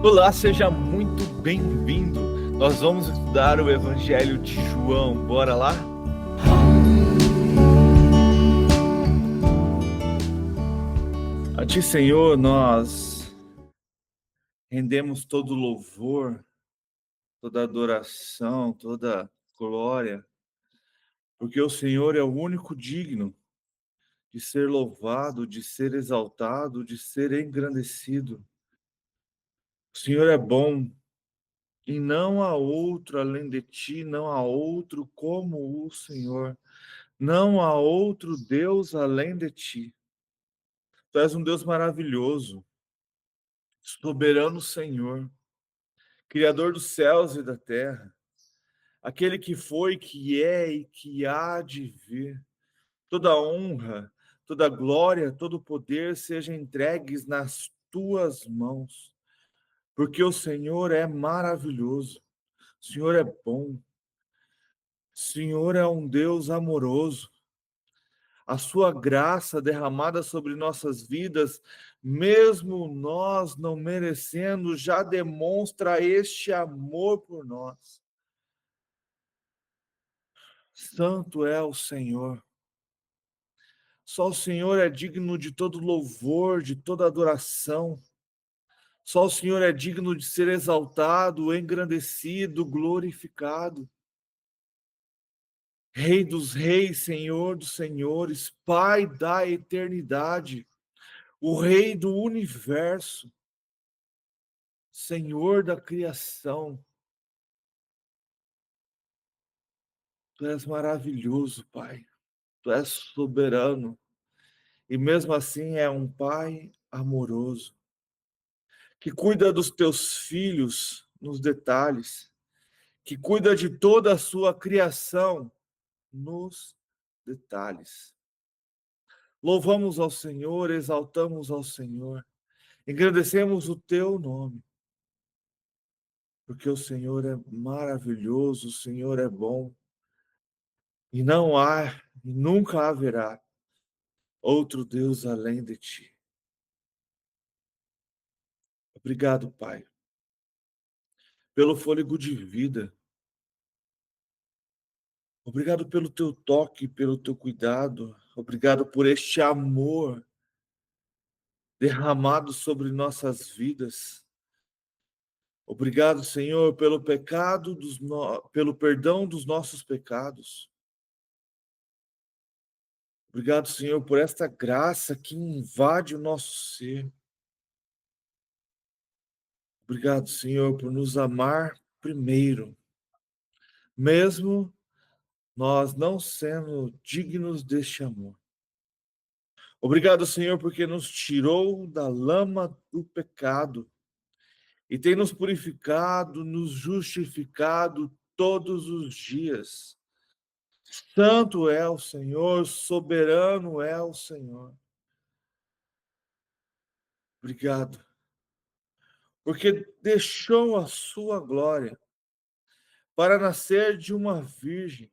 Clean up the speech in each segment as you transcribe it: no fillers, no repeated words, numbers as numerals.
Olá, seja muito bem-vindo. Nós vamos estudar o Evangelho de João. Bora lá? A Ti, Senhor, nós rendemos todo louvor, toda adoração, toda glória, porque o Senhor é o único digno de ser louvado, de ser exaltado, de ser engrandecido. O Senhor é bom e não há outro além de Ti, não há outro como o Senhor. Não há outro Deus além de Ti. Tu és um Deus maravilhoso, soberano Senhor, Criador dos céus e da terra, aquele que foi, que é e que há de vir. Toda honra, toda glória, todo poder seja entregues nas tuas mãos, porque o Senhor é maravilhoso, o Senhor é bom, o Senhor é um Deus amoroso. A sua graça derramada sobre nossas vidas, mesmo nós não merecendo, já demonstra este amor por nós. Santo é o Senhor. Só o Senhor é digno de todo louvor, de toda adoração. Só o Senhor é digno de ser exaltado, engrandecido, glorificado. Rei dos reis, Senhor dos senhores, Pai da eternidade, o Rei do universo, Senhor da criação. Tu és maravilhoso, Pai. Tu és soberano. E mesmo assim é um Pai amoroso, que cuida dos teus filhos nos detalhes, que cuida de toda a sua criação nos detalhes. Louvamos ao Senhor, exaltamos ao Senhor, engrandecemos o teu nome, porque o Senhor é maravilhoso, o Senhor é bom, e não há, e nunca haverá outro Deus além de ti. Obrigado, Pai, pelo fôlego de vida. Obrigado pelo teu toque, pelo teu cuidado. Obrigado por este amor derramado sobre nossas vidas. Obrigado, Senhor, pelo pelo perdão dos nossos pecados. Obrigado, Senhor, por esta graça que invade o nosso ser. Obrigado, Senhor, por nos amar primeiro, mesmo nós não sendo dignos deste amor. Obrigado, Senhor, porque nos tirou da lama do pecado e tem nos purificado, nos justificado todos os dias. Santo é o Senhor, soberano é o Senhor. Obrigado, porque deixou a sua glória para nascer de uma virgem,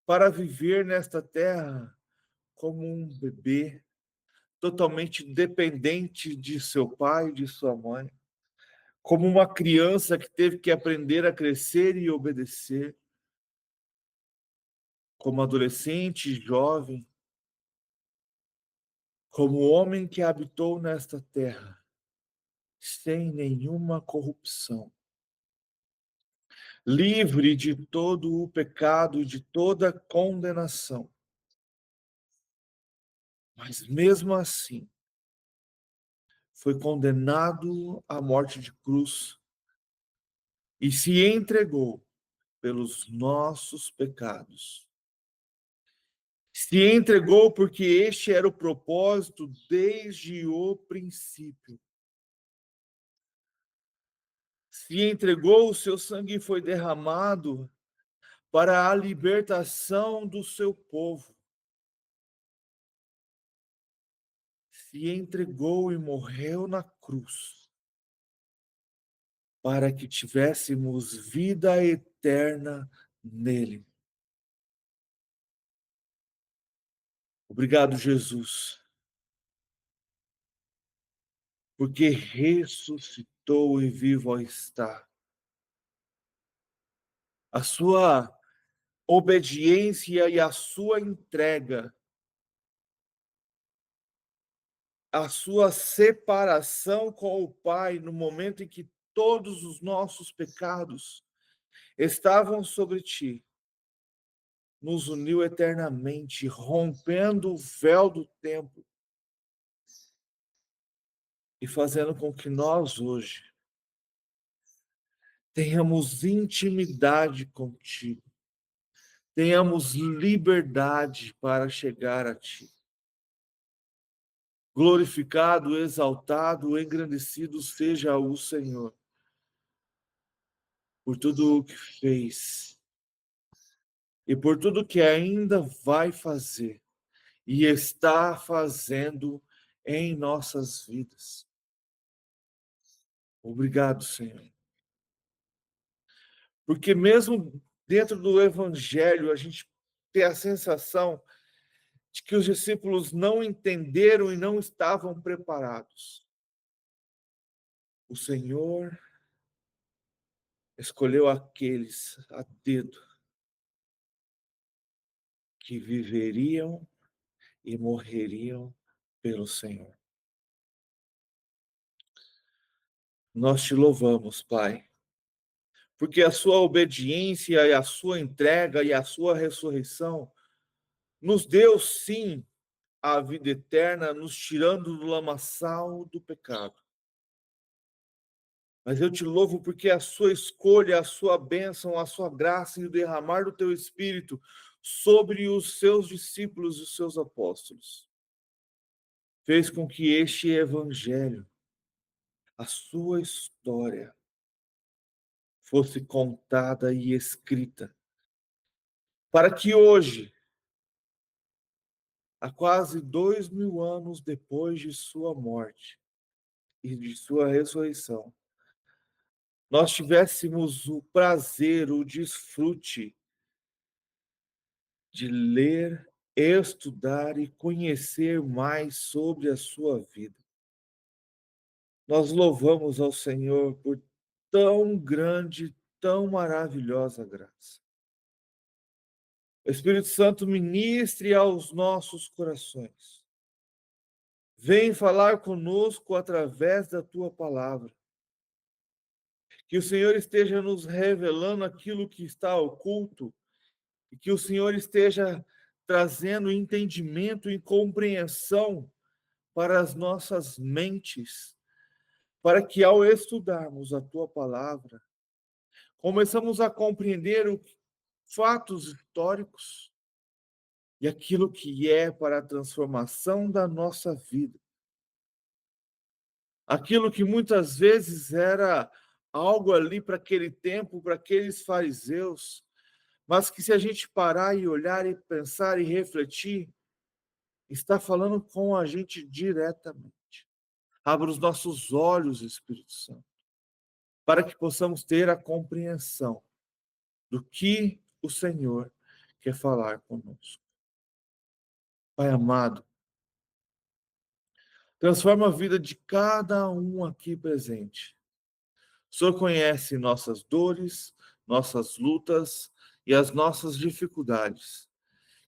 para viver nesta terra como um bebê, totalmente dependente de seu pai e de sua mãe, como uma criança que teve que aprender a crescer e obedecer, como adolescente, jovem, como homem que habitou nesta terra, sem nenhuma corrupção, livre de todo o pecado e de toda condenação. Mas mesmo assim, foi condenado à morte de cruz e se entregou pelos nossos pecados. Se entregou porque este era o propósito desde o princípio. Se entregou, o seu sangue foi derramado para a libertação do seu povo. Se entregou e morreu na cruz para que tivéssemos vida eterna nele. Obrigado, Jesus. porque ressuscitou e vivo está. A sua obediência e a sua entrega, a sua separação com o Pai no momento em que todos os nossos pecados estavam sobre ti, nos uniu eternamente, rompendo o véu do tempo e fazendo com que nós hoje tenhamos intimidade contigo, tenhamos liberdade para chegar a ti. Glorificado, exaltado, engrandecido seja o Senhor por tudo o que fez e por tudo que ainda vai fazer e está fazendo em nossas vidas. Obrigado, Senhor. Porque mesmo dentro do Evangelho, a gente tem a sensação de que os discípulos não entenderam e não estavam preparados. O Senhor escolheu aqueles a dedo que viveriam e morreriam pelo Senhor. Nós te louvamos, Pai, porque a sua obediência e a sua entrega e a sua ressurreição nos deu, sim, a vida eterna, nos tirando do lamaçal do pecado. Mas eu te louvo porque a sua escolha, a sua bênção, a sua graça e o derramar do teu Espírito sobre os seus discípulos e os seus apóstolos fez com que este evangelho, a sua história, fosse contada e escrita, para que hoje, há quase 2000 anos depois de sua morte e de sua ressurreição, nós tivéssemos o prazer, o desfrute de ler, estudar e conhecer mais sobre a sua vida. Nós louvamos ao Senhor por tão grande, tão maravilhosa graça. O Espírito Santo ministre aos nossos corações. Vem falar conosco através da tua palavra. Que o Senhor esteja nos revelando aquilo que está oculto e que o Senhor esteja trazendo entendimento e compreensão para as nossas mentes, para que ao estudarmos a tua palavra, começamos a compreender os fatos históricos e aquilo que é para a transformação da nossa vida. Aquilo que muitas vezes era algo ali para aquele tempo, para aqueles fariseus, mas que se a gente parar e olhar e pensar e refletir, está falando com a gente diretamente. Abra os nossos olhos, Espírito Santo, para que possamos ter a compreensão do que o Senhor quer falar conosco. Pai amado, transforma a vida de cada um aqui presente. O Senhor conhece nossas dores, nossas lutas e as nossas dificuldades.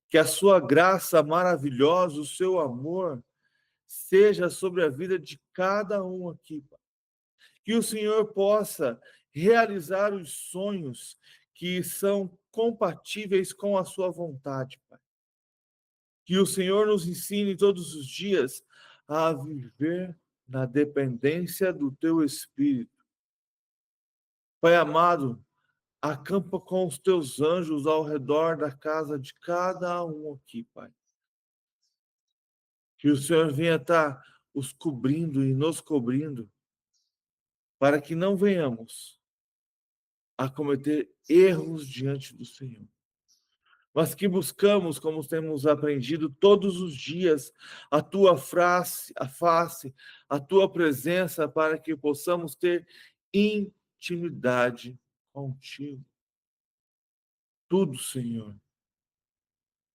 Que a sua graça maravilhosa, o seu amor, seja sobre a vida de cada um aqui, Pai. Que o Senhor possa realizar os sonhos que são compatíveis com a sua vontade, Pai. Que o Senhor nos ensine todos os dias a viver na dependência do teu Espírito. Pai amado, acampa com os teus anjos ao redor da casa de cada um aqui, Pai. Que o Senhor venha estar os cobrindo e nos cobrindo, para que não venhamos a cometer erros diante do Senhor, mas que buscamos, como temos aprendido todos os dias, a tua face, a tua presença, para que possamos ter intimidade contigo. Tudo, Senhor,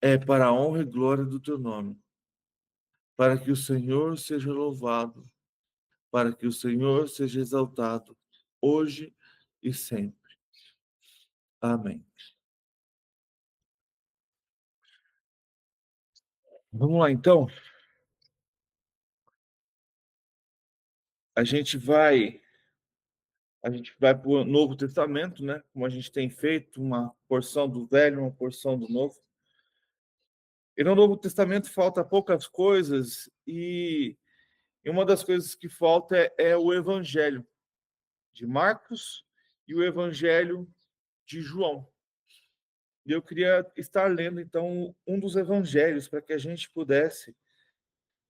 é para a honra e glória do teu nome, para que o Senhor seja louvado, para que o Senhor seja exaltado hoje e sempre. Amém. Vamos lá, então. A gente vai para o Novo Testamento, né? Como a gente tem feito, uma porção do Velho, uma porção do Novo. E no Novo Testamento falta poucas coisas, e uma das coisas que falta é o Evangelho de Marcos e o Evangelho de João. E eu queria estar lendo, então, um dos evangelhos para que a gente pudesse,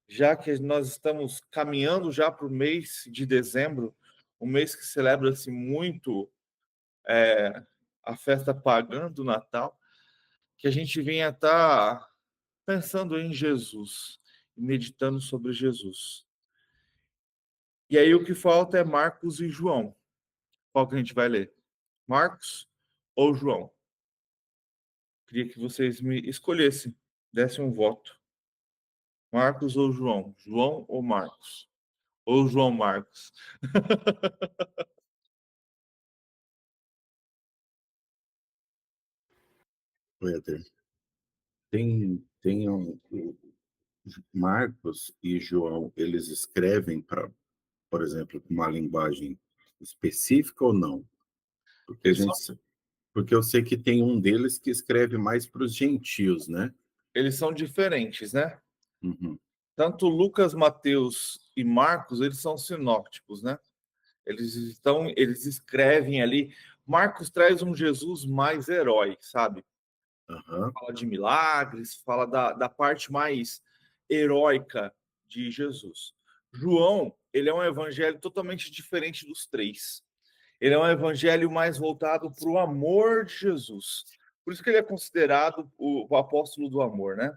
já que nós estamos caminhando já para o mês de dezembro, um mês que celebra-se muito a festa pagã do Natal, que a gente venha estar pensando em Jesus, meditando sobre Jesus. E aí o que falta é Marcos e João. Qual que a gente vai ler? Marcos ou João? Queria que vocês me escolhessem, dessem um voto. Marcos ou João? João ou Marcos? Ou João Marcos? Éder, tem Marcos e João, eles escrevem para, por exemplo, com uma linguagem específica ou não? Porque a Eles são, gente, porque eu sei que tem um deles que escreve mais para os gentios, né? eles são diferentes, né? Uhum, Tanto Lucas, Mateus e Marcos, eles são sinópticos, né? Eles escrevem ali. Marcos traz um Jesus mais herói, sabe? aham, Fala de milagres, fala da parte mais heróica de Jesus. João, ele é um evangelho totalmente diferente dos três. Ele é um evangelho mais voltado para o amor de Jesus. Por isso que ele é considerado o apóstolo do amor, né?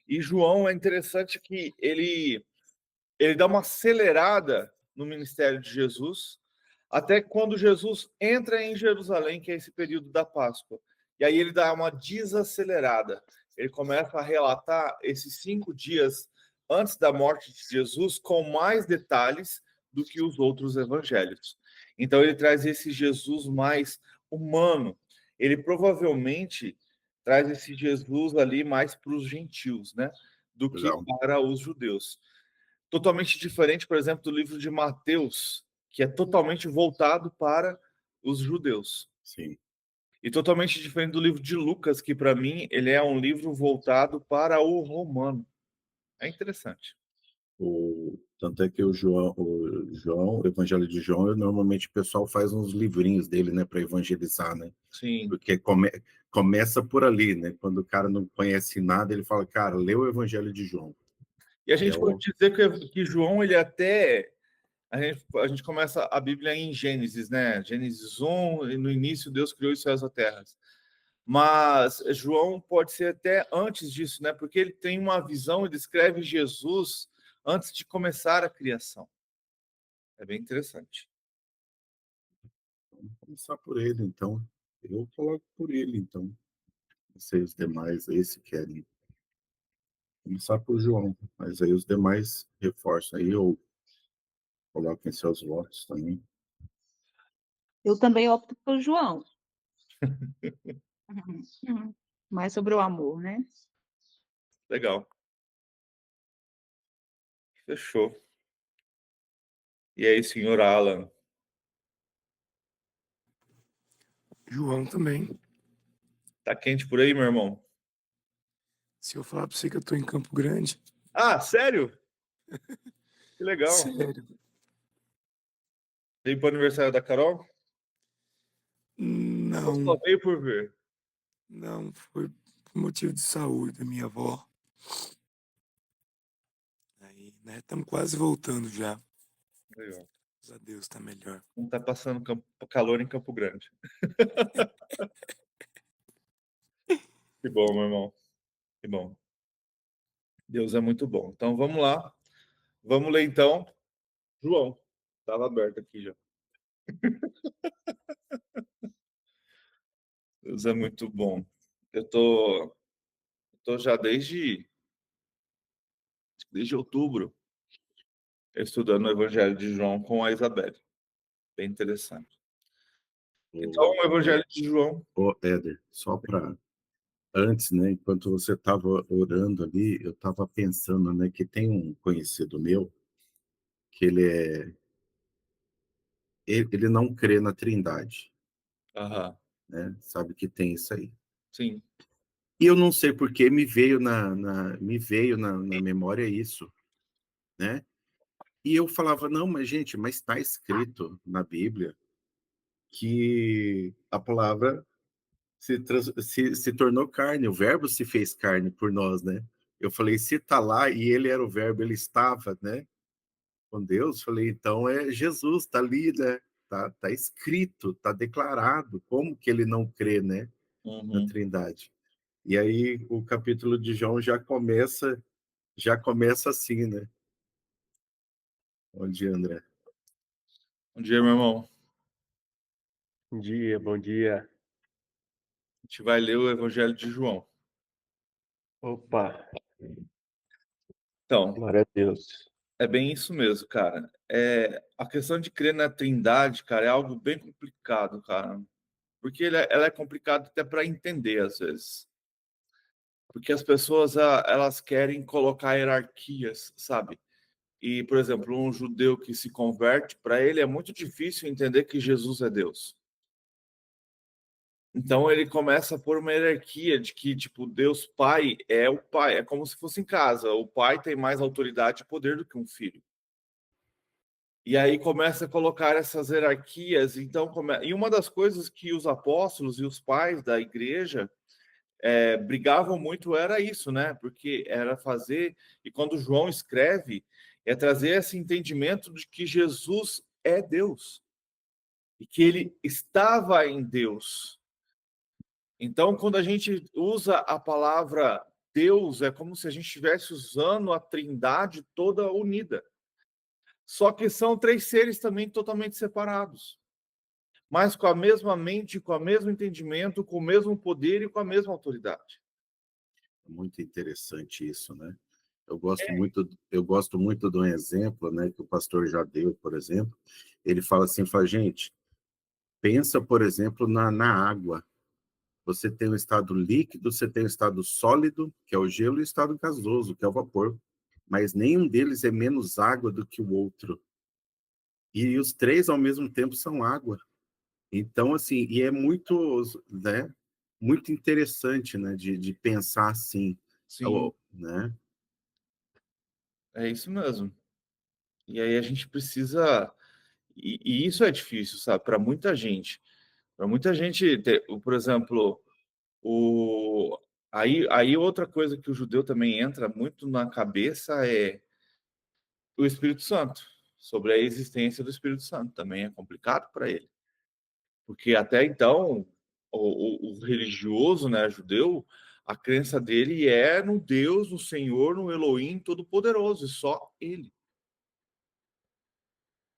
E João é interessante que ele dá uma acelerada no ministério de Jesus, até quando Jesus entra em Jerusalém, que é esse período da Páscoa. E aí ele dá uma desacelerada. Ele começa a relatar esses 5 dias antes da morte de Jesus com mais detalhes do que os outros evangelhos. Então ele traz esse Jesus mais humano. Ele provavelmente traz esse Jesus ali mais para os gentios, né? Do que legal, para os judeus. Totalmente diferente, por exemplo, do livro de Mateus, que é totalmente voltado para os judeus. sim. E totalmente diferente do livro de Lucas, que para mim ele é um livro voltado para o romano. É interessante. Tanto é que o Evangelho de João, normalmente o pessoal faz uns livrinhos dele, né, para evangelizar, né? Sim. Porque começa por ali, né? Quando o cara não conhece nada, ele fala, cara, lê o Evangelho de João. E a É gente pode o, dizer que João, ele até. A gente começa a Bíblia em Gênesis, né? Gênesis 1, e no início Deus criou os céus e a terra. Mas João pode ser até antes disso, né? Porque ele tem uma visão e descreve Jesus antes de começar a criação. É bem interessante. Vamos começar por ele, então. Eu coloco por ele, então. Não sei os demais aí se querem começar por João, mas aí os demais reforçam aí ou coloquem seus votos também. Eu também opto por João. Uhum. Mais sobre o amor, né? Legal. Fechou. E aí, senhor Alan? João também. Tá quente por aí, meu irmão? Se eu falar pra você que eu tô em Campo Grande, Ah, sério? Que legal. sério, Veio pro aniversário da Carol? Ou só não, veio por ver? não, foi por motivo de saúde da minha avó. Aí, né, estamos quase voltando já. Legal. Graças a Deus, tá melhor. Não tá passando calor em Campo Grande. Que bom, meu irmão. Que bom. Deus é muito bom. Então vamos lá. Vamos ler então. João. Estava aberto aqui já. Deus é muito bom. Eu tô já desde outubro estudando o Evangelho de João com a Isabelle. Bem interessante. Então, O, o Evangelho de João. o Éder, só para antes, né, enquanto você estava orando ali, eu estava pensando, né, que tem um conhecido meu que ele não crê na Trindade, Aham, né? Sabe que tem isso aí. sim. E eu não sei por que me veio na memória isso, né? E eu falava, não, mas gente, mas está escrito na Bíblia que a palavra se tornou carne, o verbo se fez carne por nós, né? Eu falei, se está lá e ele era o verbo, ele estava, né? Com Deus, falei, então é Jesus, está ali, né? Tá escrito, está declarado, como que ele não crê, né? Na Uhum. Trindade. E aí o capítulo de João já começa assim, né? Bom dia, André. Bom dia, meu irmão. Bom dia, bom dia. A gente vai ler o Evangelho de João. Opa, Então, glória a Deus. é bem isso mesmo, cara. A questão de crer na Trindade, cara, é algo bem complicado, cara. Porque ela é complicada até para entender, às vezes. Porque as pessoas, elas querem colocar hierarquias, sabe? E, por exemplo, um judeu que se converte, para ele é muito difícil entender que Jesus é Deus. Então ele começa a pôr uma hierarquia de que, tipo, Deus Pai é o Pai. É como se fosse em casa. O pai tem mais autoridade e poder do que um filho. E aí começa a colocar essas hierarquias. Então, e uma das coisas que os apóstolos e os pais da igreja brigavam muito era isso, né? Porque era fazer, e quando João escreve, é trazer esse entendimento de que Jesus é Deus e que ele estava em Deus. Então, quando a gente usa a palavra Deus, é como se a gente estivesse usando a Trindade toda unida. Só que são três seres também totalmente separados, mas com a mesma mente, com o mesmo entendimento, com o mesmo poder e com a mesma autoridade. Muito interessante isso, né? Eu gosto muito de um exemplo, né, que o pastor já deu, por exemplo. Ele fala assim, fala, gente, pensa, por exemplo, na água. Você tem o estado líquido, você tem o estado sólido, que é o gelo, e o estado gasoso, que é o vapor. Mas nenhum deles é menos água do que o outro. E os três, ao mesmo tempo, são água. Então, assim, e é muito, né, muito interessante, né, de pensar assim, Sim, né? é isso mesmo. E aí a gente precisa. E isso é difícil, sabe? Para muita gente. Para muita gente, por exemplo, aí outra coisa que o judeu também entra muito na cabeça é o Espírito Santo. Sobre a existência do Espírito Santo. Também é complicado para ele. Porque até então, o religioso, né, judeu, a crença dele é no Deus, no Senhor, no Elohim Todo-Poderoso, e só ele.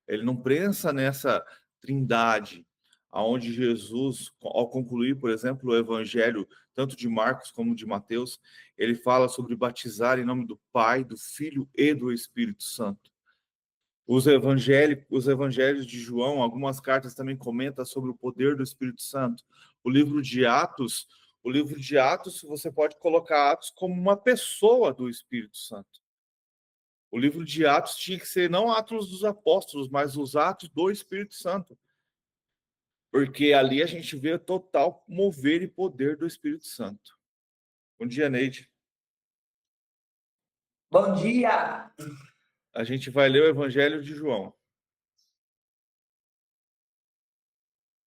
Ele não pensa nessa trindade, aonde Jesus, ao concluir, por exemplo, o evangelho, tanto de Marcos como de Mateus, ele fala sobre batizar em nome do Pai, do Filho e do Espírito Santo. Os evangelhos de João, algumas cartas também comentam sobre o poder do Espírito Santo. O livro de Atos, você pode colocar Atos como uma pessoa do Espírito Santo. O livro de Atos tinha que ser não Atos dos Apóstolos, mas os Atos do Espírito Santo. Porque ali a gente vê o total mover e poder do Espírito Santo. Bom dia, Neide. Bom dia! A gente vai ler o Evangelho de João.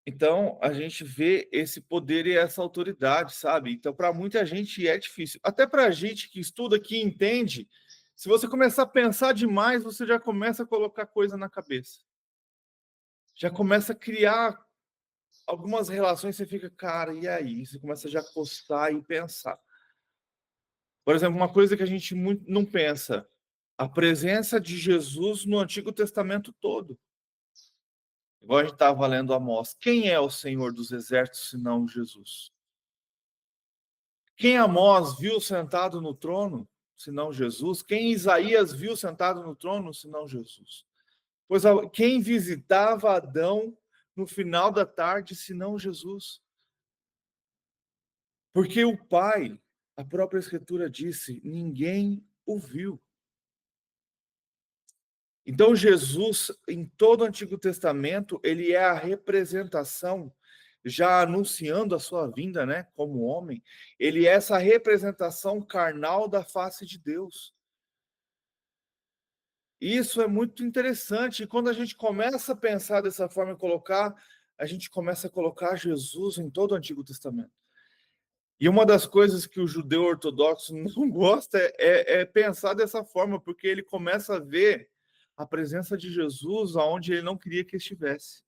Então, a gente vê esse poder e essa autoridade, sabe? Então, para muita gente é difícil. Até para a gente que estuda, que entende, se você começar a pensar demais, você já começa a colocar coisa na cabeça. Já começa a criar algumas relações, você fica, cara, e aí? Você começa já a coçar e pensar. Por exemplo, uma coisa que a gente muito não pensa, a presença de Jesus no Antigo Testamento todo. Igual a gente estava lendo Amós. Quem é o Senhor dos Exércitos, senão Jesus? Quem Amós viu sentado no trono, senão Jesus? Quem Isaías viu sentado no trono, senão Jesus? Pois quem visitava Adão no final da tarde, senão Jesus? Porque o Pai, a própria Escritura disse, ninguém o viu. Então Jesus, em todo o Antigo Testamento, ele é a representação, já anunciando a sua vinda, né, como homem, ele é essa representação carnal da face de Deus. Isso é muito interessante, e quando a gente começa a pensar dessa forma a gente começa a colocar Jesus em todo o Antigo Testamento. E uma das coisas que o judeu ortodoxo não gosta é pensar dessa forma, porque ele começa a ver a presença de Jesus aonde ele não queria que estivesse.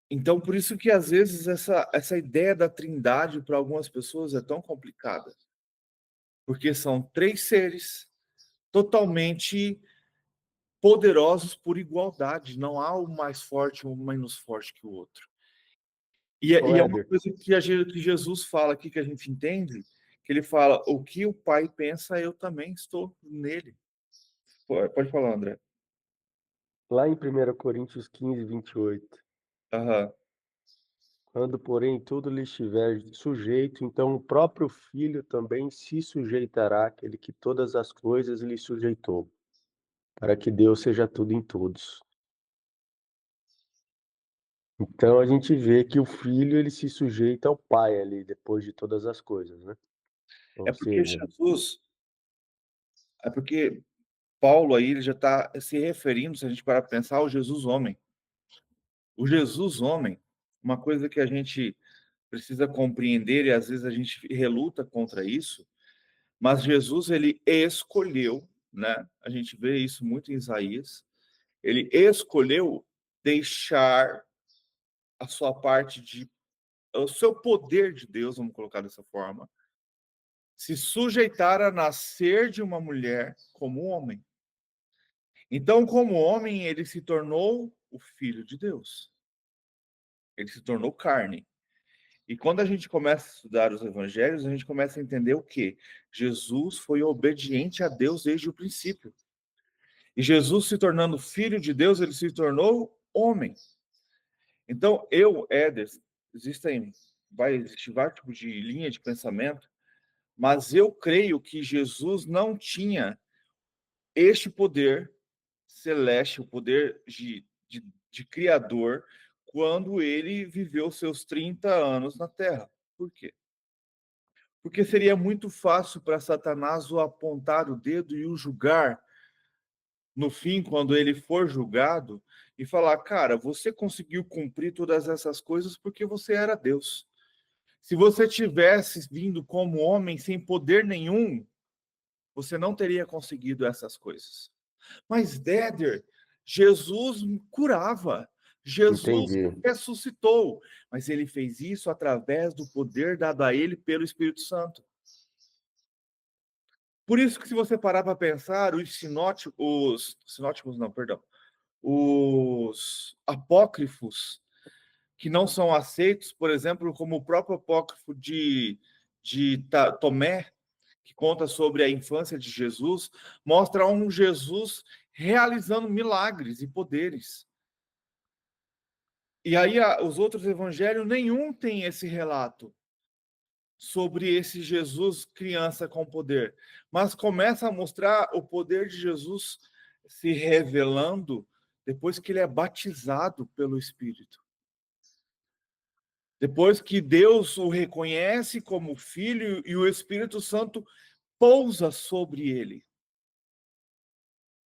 Então, por isso que às vezes essa ideia da trindade para algumas pessoas é tão complicada. Porque são 3 seres totalmente poderosos por igualdade. Não há o mais forte ou o menos forte que o outro. E Ô, é uma Éder, coisa que Jesus fala aqui, que a gente entende, que ele fala, o que o Pai pensa, eu também estou nele. Pode falar, André. lá em 1 Coríntios 15, 28, Aham. quando, porém, tudo lhe estiver sujeito, então o próprio Filho também se sujeitará àquele que todas as coisas lhe sujeitou, para que Deus seja tudo em todos. Então a gente vê que o Filho ele se sujeita ao Pai ali, depois de todas as coisas, né? É Ou porque seja, Jesus, é porque Paulo aí ele já está se referindo, se a gente parar para pensar, ao Jesus homem. O Jesus homem, uma coisa que a gente precisa compreender e às vezes a gente reluta contra isso, mas Jesus ele escolheu, né? A gente vê isso muito em Isaías. Ele escolheu deixar a sua parte de o seu poder de Deus, vamos colocar dessa forma, se sujeitar a nascer de uma mulher como homem. Então, como homem, ele se tornou o filho de Deus. Ele se tornou carne. E quando a gente começa a estudar os evangelhos, a gente começa a entender o quê? Jesus foi obediente a Deus desde o princípio. E Jesus se tornando filho de Deus, ele se tornou homem. Então, Éder, vai existir vários tipos de linha de pensamento, mas eu creio que Jesus não tinha este poder celeste, o poder de criador, quando ele viveu seus 30 anos na Terra. Por quê? Porque seria muito fácil para Satanás o apontar o dedo e o julgar no fim, quando ele for julgado, e falar, cara, você conseguiu cumprir todas essas coisas porque você era Deus. Se você tivesse vindo como homem sem poder nenhum, você não teria conseguido essas coisas. Mas, Déder, Jesus curava, Jesus entendi. ressuscitou, mas ele fez isso através do poder dado a ele pelo Espírito Santo. Por isso que se você parar para pensar, os apócrifos que não são aceitos, por exemplo, como o próprio apócrifo de Tomé, que conta sobre a infância de Jesus, mostra um Jesus realizando milagres e poderes. E aí os outros evangelhos, nenhum tem esse relato sobre esse Jesus criança com poder, mas começa a mostrar o poder de Jesus se revelando depois que ele é batizado pelo Espírito. Depois que Deus o reconhece como filho e o Espírito Santo pousa sobre ele.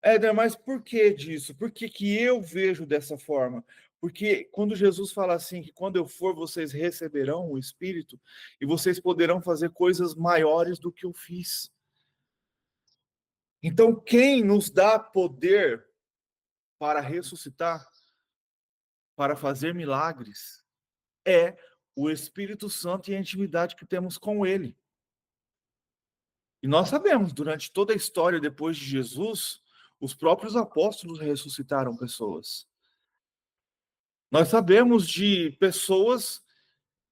Éder, mas por que disso? Por que que eu vejo dessa forma? Porque quando Jesus fala assim, que quando eu for, vocês receberão o Espírito e vocês poderão fazer coisas maiores do que eu fiz. Então, quem nos dá poder para ressuscitar, para fazer milagres, é o Espírito Santo e a intimidade que temos com ele. E nós sabemos, durante toda a história depois de Jesus, os próprios apóstolos ressuscitaram pessoas. Nós sabemos de pessoas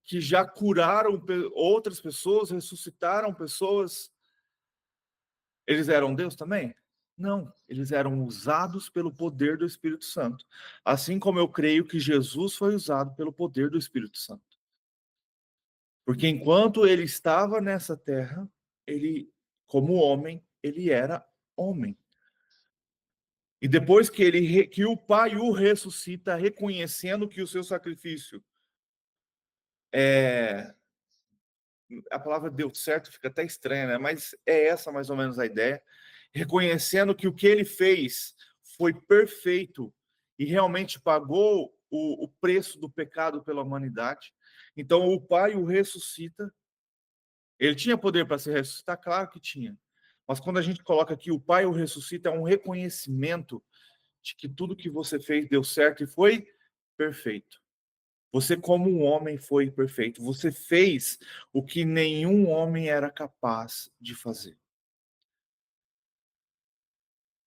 que já curaram outras pessoas, ressuscitaram pessoas. Eles eram Deus também? Não, eles eram usados pelo poder do Espírito Santo. Assim como eu creio que Jesus foi usado pelo poder do Espírito Santo. Porque enquanto ele estava nessa terra, ele, como homem, ele era homem. E depois que o Pai o ressuscita, reconhecendo que o seu sacrifício a palavra deu certo fica até estranha, né? Mas é essa mais ou menos a ideia. Reconhecendo que o que ele fez foi perfeito e realmente pagou o preço do pecado pela humanidade. Então o Pai o ressuscita. Ele tinha poder para se ressuscitar? Claro que tinha. Mas quando a gente coloca aqui o Pai o ressuscita, é um reconhecimento de que tudo que você fez deu certo e foi perfeito. Você, como um homem, foi perfeito. Você fez o que nenhum homem era capaz de fazer.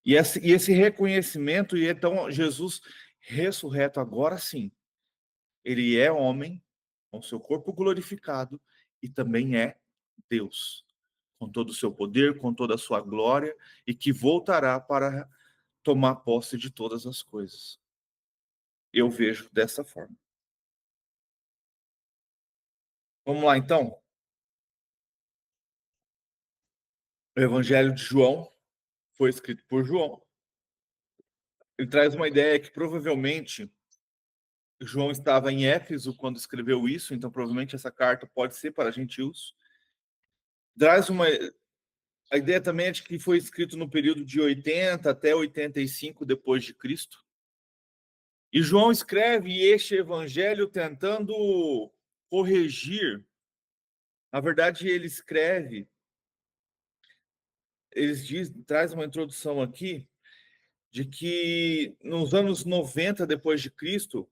E esse reconhecimento, e então Jesus ressurreto, agora sim, ele é homem, com seu corpo glorificado, e também é Deus, com todo o seu poder, com toda a sua glória, e que voltará para tomar posse de todas as coisas. Eu vejo dessa forma. Vamos lá, então. O Evangelho de João foi escrito por João. Ele traz uma ideia que provavelmente João estava em Éfeso quando escreveu isso, então provavelmente essa carta pode ser para gentios. Traz a ideia também é de que foi escrito no período de 80 até 85 depois de Cristo. E João escreve este evangelho tentando corrigir. Na verdade, ele escreve, traz uma introdução aqui de que nos anos 90 depois de Cristo,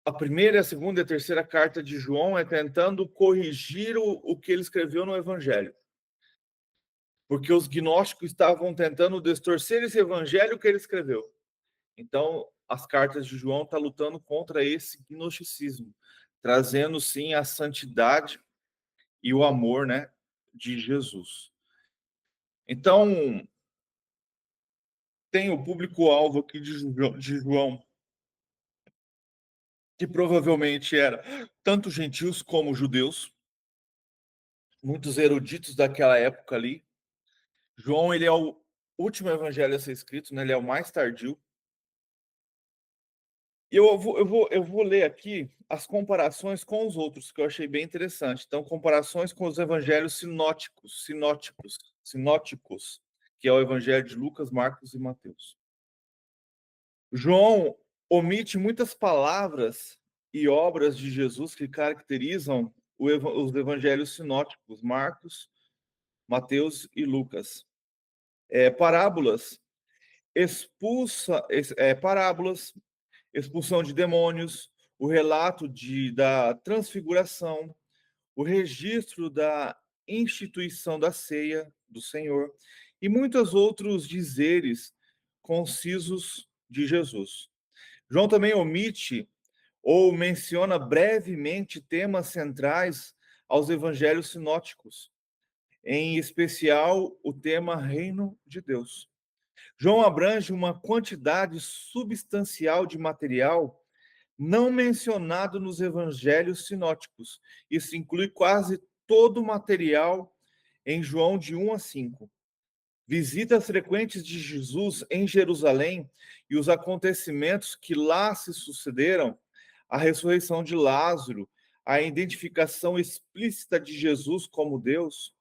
a primeira, a segunda e a terceira carta de João é tentando corrigir o que ele escreveu no Evangelho. Porque os gnósticos estavam tentando distorcer esse Evangelho que ele escreveu. Então, as cartas de João estão lutando contra esse gnosticismo, trazendo, sim, a santidade e o amor, né, de Jesus. Então, tem o público-alvo aqui de João, que provavelmente era tanto gentios como judeus, muitos eruditos daquela época ali. João, ele é o último evangelho a ser escrito, né? Ele é o mais tardio. E eu vou ler aqui as comparações com os outros, que eu achei bem interessante. Então, comparações com os evangelhos sinóticos, que é o evangelho de Lucas, Marcos e Mateus. João omite muitas palavras e obras de Jesus que caracterizam os evangelhos sinóticos, Marcos, Mateus e Lucas. Parábolas, expulsão de demônios, o relato da transfiguração, o registro da instituição da ceia do Senhor e muitos outros dizeres concisos de Jesus. João também omite ou menciona brevemente temas centrais aos evangelhos sinóticos, em especial o tema Reino de Deus. João abrange uma quantidade substancial de material não mencionado nos evangelhos sinóticos. Isso inclui quase todo o material em João de 1 a 5. Visitas frequentes de Jesus em Jerusalém e os acontecimentos que lá se sucederam, a ressurreição de Lázaro, a identificação explícita de Jesus como Deus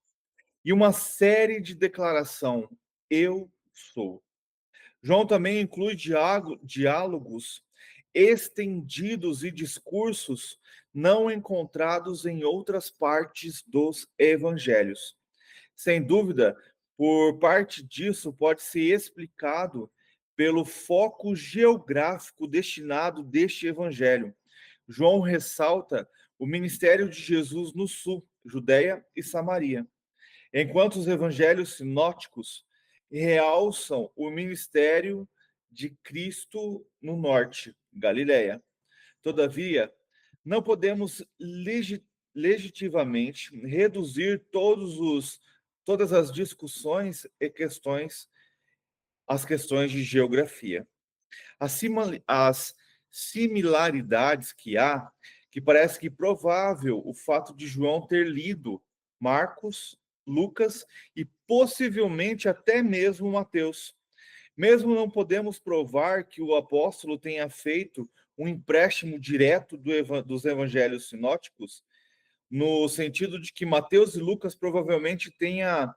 e uma série de declaração: eu sou. João também inclui diálogos estendidos e discursos não encontrados em outras partes dos evangelhos. Sem dúvida, por parte disso, pode ser explicado pelo foco geográfico destinado deste evangelho. João ressalta o ministério de Jesus no sul, Judéia e Samaria, enquanto os evangelhos sinóticos realçam o ministério de Cristo no norte, Galiléia. Todavia, não podemos legitimamente reduzir todas todas as discussões e as questões de geografia. As similaridades que há, que parece que provável o fato de João ter lido Marcos, Lucas e possivelmente até mesmo Mateus. Mesmo não podemos provar que o apóstolo tenha feito um empréstimo direto dos evangelhos sinóticos, no sentido de que Mateus e Lucas provavelmente tenha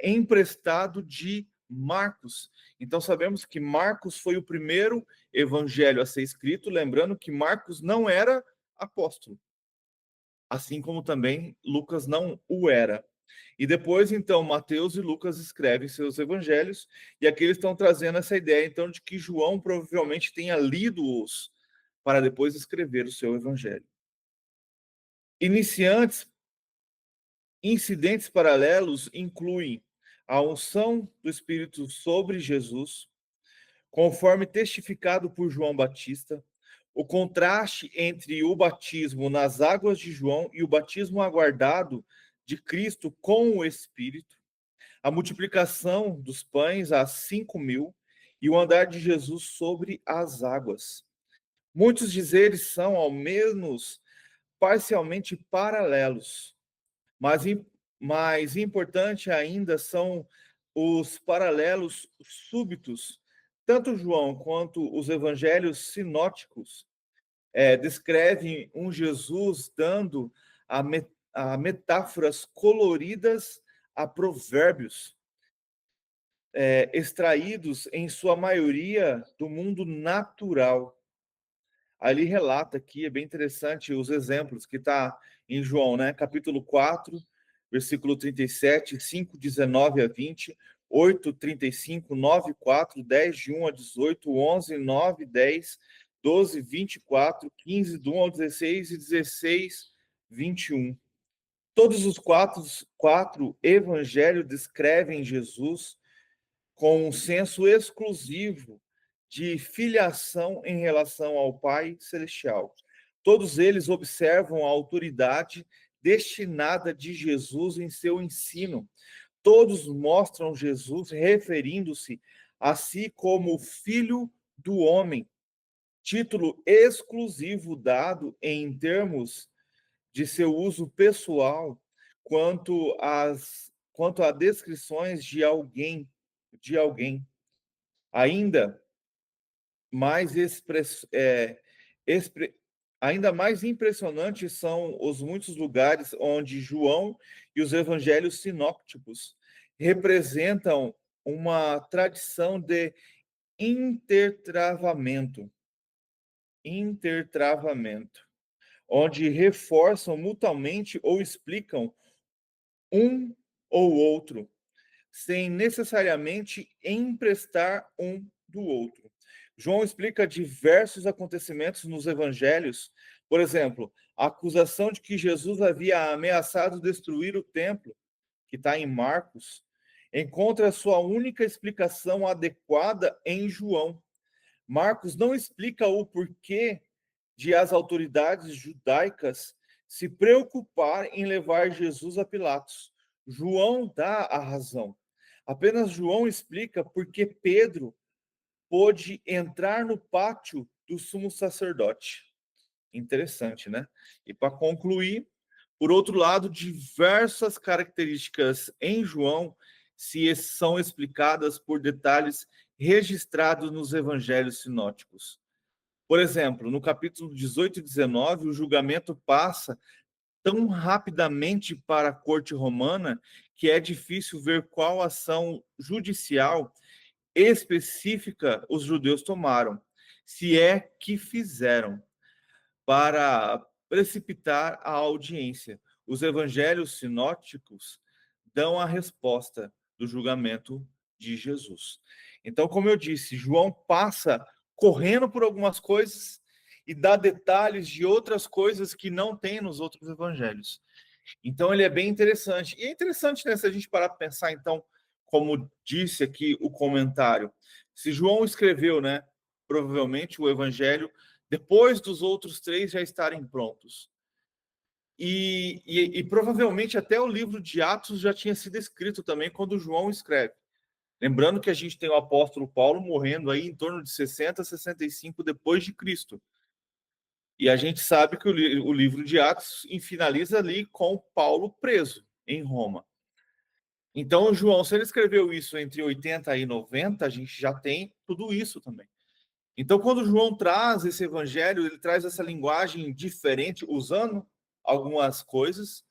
emprestado de Marcos. Então sabemos que Marcos foi o primeiro evangelho a ser escrito, lembrando que Marcos não era apóstolo, assim como também Lucas não o era. E depois, então, Mateus e Lucas escrevem seus evangelhos, e aqui eles estão trazendo essa ideia, então, de que João provavelmente tenha lido-os para depois escrever o seu evangelho. Incidentes paralelos incluem a unção do Espírito sobre Jesus, conforme testificado por João Batista, o contraste entre o batismo nas águas de João e o batismo aguardado de Cristo com o Espírito, a multiplicação dos pães a 5.000 e o andar de Jesus sobre as águas. Muitos dizeres são, ao menos, parcialmente paralelos, mas mais importante ainda são os paralelos súbitos. Tanto João quanto os evangelhos sinóticos descrevem um Jesus dando a metáforas coloridas a provérbios, extraídos, em sua maioria, do mundo natural. Ali relata aqui, é bem interessante os exemplos que está em João, né? Capítulo 4, versículo 37, 5, 19 a 20, 8, 35, 9, 4, 10, de 1 a 18, 11, 9, 10, 12, 24, 15, do 1 ao 16 e 16, 21. Todos os quatro evangelhos descrevem Jesus com um senso exclusivo de filiação em relação ao Pai Celestial. Todos eles observam a autoridade destinada de Jesus em seu ensino. Todos mostram Jesus referindo-se a si como Filho do Homem, título exclusivo dado em termos de seu uso pessoal quanto a descrições de alguém. Ainda mais ainda mais impressionantes são os muitos lugares onde João e os evangelhos sinópticos representam uma tradição de intertravamento, onde reforçam mutuamente ou explicam um ou outro, sem necessariamente emprestar um do outro. João explica diversos acontecimentos nos evangelhos, por exemplo, a acusação de que Jesus havia ameaçado destruir o templo, que está em Marcos, encontra sua única explicação adequada em João. Marcos não explica o porquê de as autoridades judaicas se preocupar em levar Jesus a Pilatos. João dá a razão. Apenas João explica por que Pedro pôde entrar no pátio do sumo sacerdote. Interessante, né? E para concluir, por outro lado, diversas características em João são explicadas por detalhes registrados nos evangelhos sinóticos. Por exemplo, no capítulo 18 e 19, o julgamento passa tão rapidamente para a corte romana que é difícil ver qual ação judicial específica os judeus tomaram, se é que fizeram, para precipitar a audiência. Os evangelhos sinóticos dão a resposta do julgamento de Jesus. Então, como eu disse, João passa correndo por algumas coisas e dá detalhes de outras coisas que não tem nos outros evangelhos. Então, ele é bem interessante. E é interessante, né, se a gente parar para pensar, então, como disse aqui o comentário, se João escreveu, né, provavelmente o evangelho, depois dos outros três já estarem prontos. E provavelmente até o livro de Atos já tinha sido escrito também quando João escreve. Lembrando que a gente tem o apóstolo Paulo morrendo aí em torno de 60, 65 depois de Cristo. E a gente sabe que o livro de Atos finaliza ali com Paulo preso em Roma. Então, João, se ele escreveu isso entre 80 e 90, a gente já tem tudo isso também. Então, quando João traz esse evangelho, ele traz essa linguagem diferente, usando algumas coisas,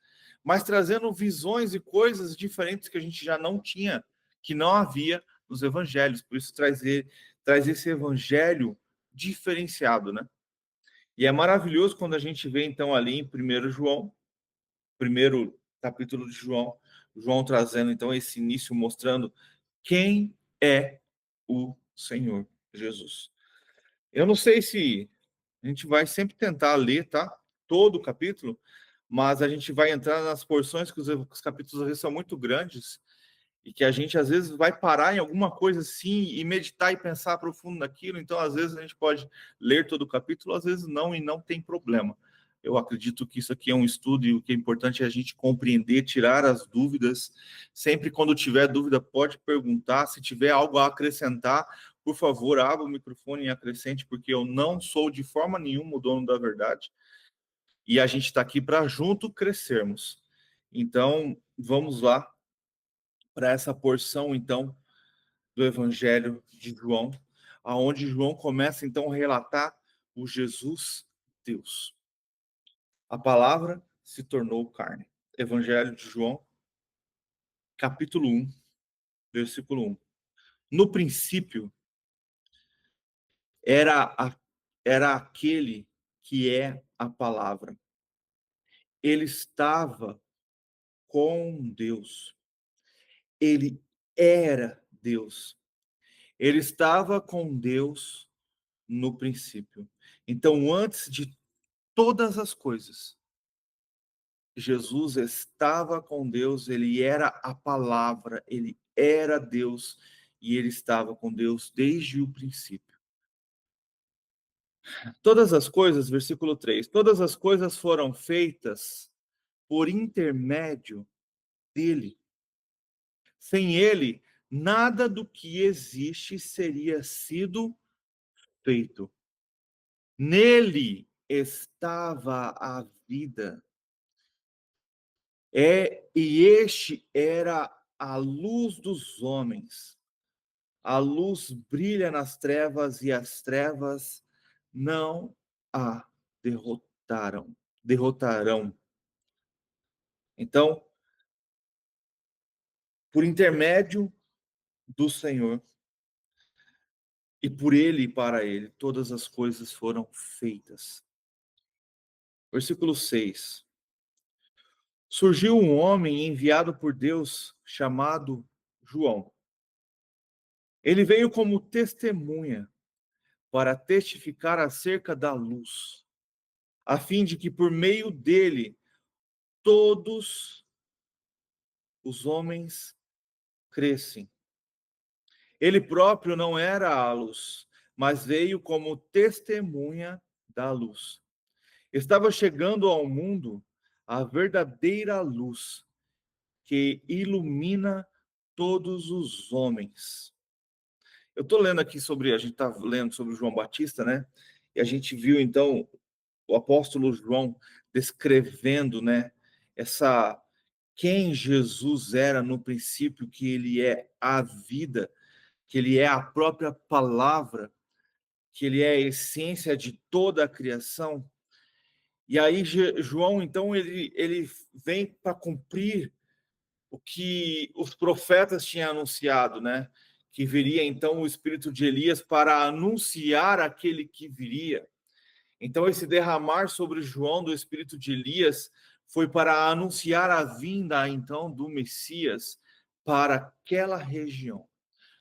mas trazendo visões e coisas diferentes que a gente já não tinha, que não havia nos evangelhos. Por isso traz esse evangelho diferenciado, né? E é maravilhoso quando a gente vê, então, ali em 1 João, primeiro capítulo de João, João trazendo, então, esse início, mostrando quem é o Senhor Jesus. Eu não sei se a gente vai sempre tentar ler, tá? Todo o capítulo, mas a gente vai entrar nas porções que os capítulos às vezes são muito grandes e que a gente às vezes vai parar em alguma coisa assim e meditar e pensar profundo naquilo. Então, às vezes a gente pode ler todo o capítulo, às vezes não, e não tem problema. Eu acredito que isso aqui é um estudo e o que é importante é a gente compreender, tirar as dúvidas. Sempre quando tiver dúvida, pode perguntar. Se tiver algo a acrescentar, por favor, abra o microfone e acrescente, porque eu não sou de forma nenhuma o dono da verdade. E a gente está aqui para junto crescermos. Então, vamos lá para essa porção, então, do Evangelho de João, aonde João começa, então, a relatar o Jesus Deus. A palavra se tornou carne. Evangelho de João, capítulo 1, versículo 1. No princípio, era aquele que é a palavra. Ele estava com Deus. Ele era Deus. Ele estava com Deus no princípio. Então, antes de todas as coisas, Jesus estava com Deus, ele era a palavra, ele era Deus e ele estava com Deus desde o princípio. Todas as coisas, versículo 3, todas as coisas foram feitas por intermédio dele. Sem ele, nada do que existe seria sido feito. Nele estava a vida. E este era a luz dos homens. A luz brilha nas trevas e as trevas não a derrotarão. Então, por intermédio do Senhor, e por ele e para ele, todas as coisas foram feitas. Versículo 6. Surgiu um homem enviado por Deus chamado João. Ele veio como testemunha para testificar acerca da luz, a fim de que por meio dele todos os homens crescem. Ele próprio não era a luz, mas veio como testemunha da luz. Estava chegando ao mundo a verdadeira luz que ilumina todos os homens. Eu estou lendo aqui a gente está lendo sobre João Batista, né? E a gente viu então o apóstolo João descrevendo, né, quem Jesus era no princípio, que ele é a vida, que ele é a própria palavra, que ele é a essência de toda a criação. E aí João, então, ele vem para cumprir o que os profetas tinham anunciado, né? Que viria então o espírito de Elias para anunciar aquele que viria. Então, esse derramar sobre João do espírito de Elias foi para anunciar a vinda, então, do Messias para aquela região.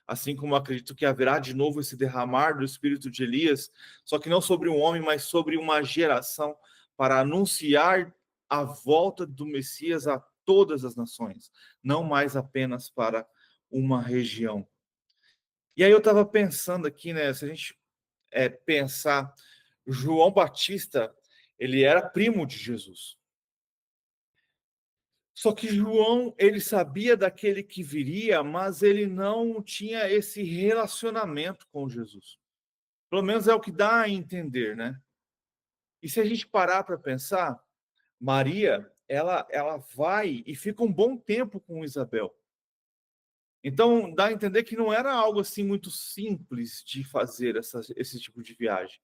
Assim como acredito que haverá de novo esse derramar do espírito de Elias, só que não sobre um homem, mas sobre uma geração, para anunciar a volta do Messias a todas as nações, não mais apenas para uma região. E aí eu estava pensando aqui, né, se a gente pensar, João Batista, ele era primo de Jesus. Só que João, ele sabia daquele que viria, mas ele não tinha esse relacionamento com Jesus. Pelo menos é o que dá a entender, né? E se a gente parar para pensar, Maria, ela vai e fica um bom tempo com Isabel. Então, dá a entender que não era algo assim muito simples de fazer esse tipo de viagem.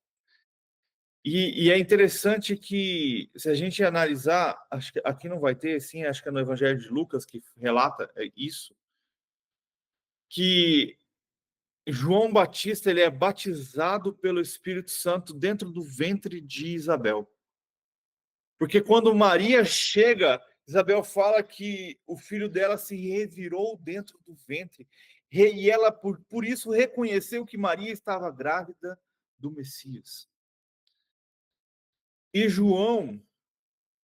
E é interessante que, se a gente analisar, acho que aqui não vai ter, sim, acho que é no Evangelho de Lucas que relata isso, que João Batista ele é batizado pelo Espírito Santo dentro do ventre de Isabel. Porque quando Maria chega, Isabel fala que o filho dela se revirou dentro do ventre. E ela, por isso, reconheceu que Maria estava grávida do Messias. E João,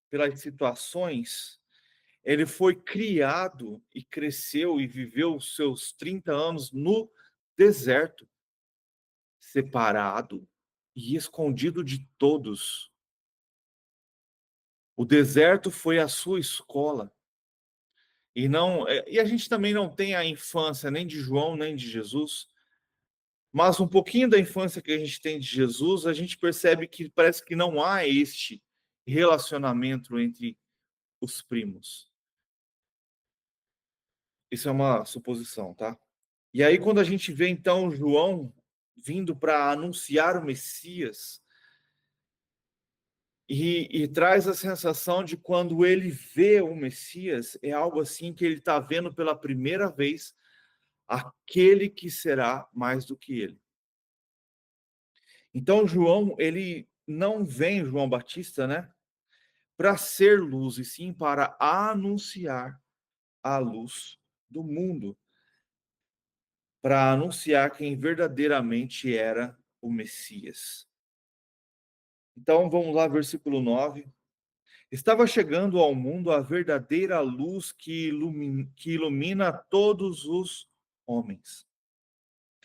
pelas situações, ele foi criado e cresceu e viveu os seus 30 anos no deserto, separado e escondido de todos. O deserto foi a sua escola. E a gente também não tem a infância nem de João, nem de Jesus, mas um pouquinho da infância que a gente tem de Jesus, a gente percebe que parece que não há este relacionamento entre os primos. Isso é uma suposição, tá? E aí, quando a gente vê, então, João vindo para anunciar o Messias, e traz a sensação de quando ele vê o Messias, é algo assim que ele está vendo pela primeira vez aquele que será mais do que ele. Então, João, ele não vem, João Batista, né, para ser luz, e sim para anunciar a luz do mundo, para anunciar quem verdadeiramente era o Messias. Então, vamos lá, versículo 9. Estava chegando ao mundo a verdadeira luz que ilumina todos os homens.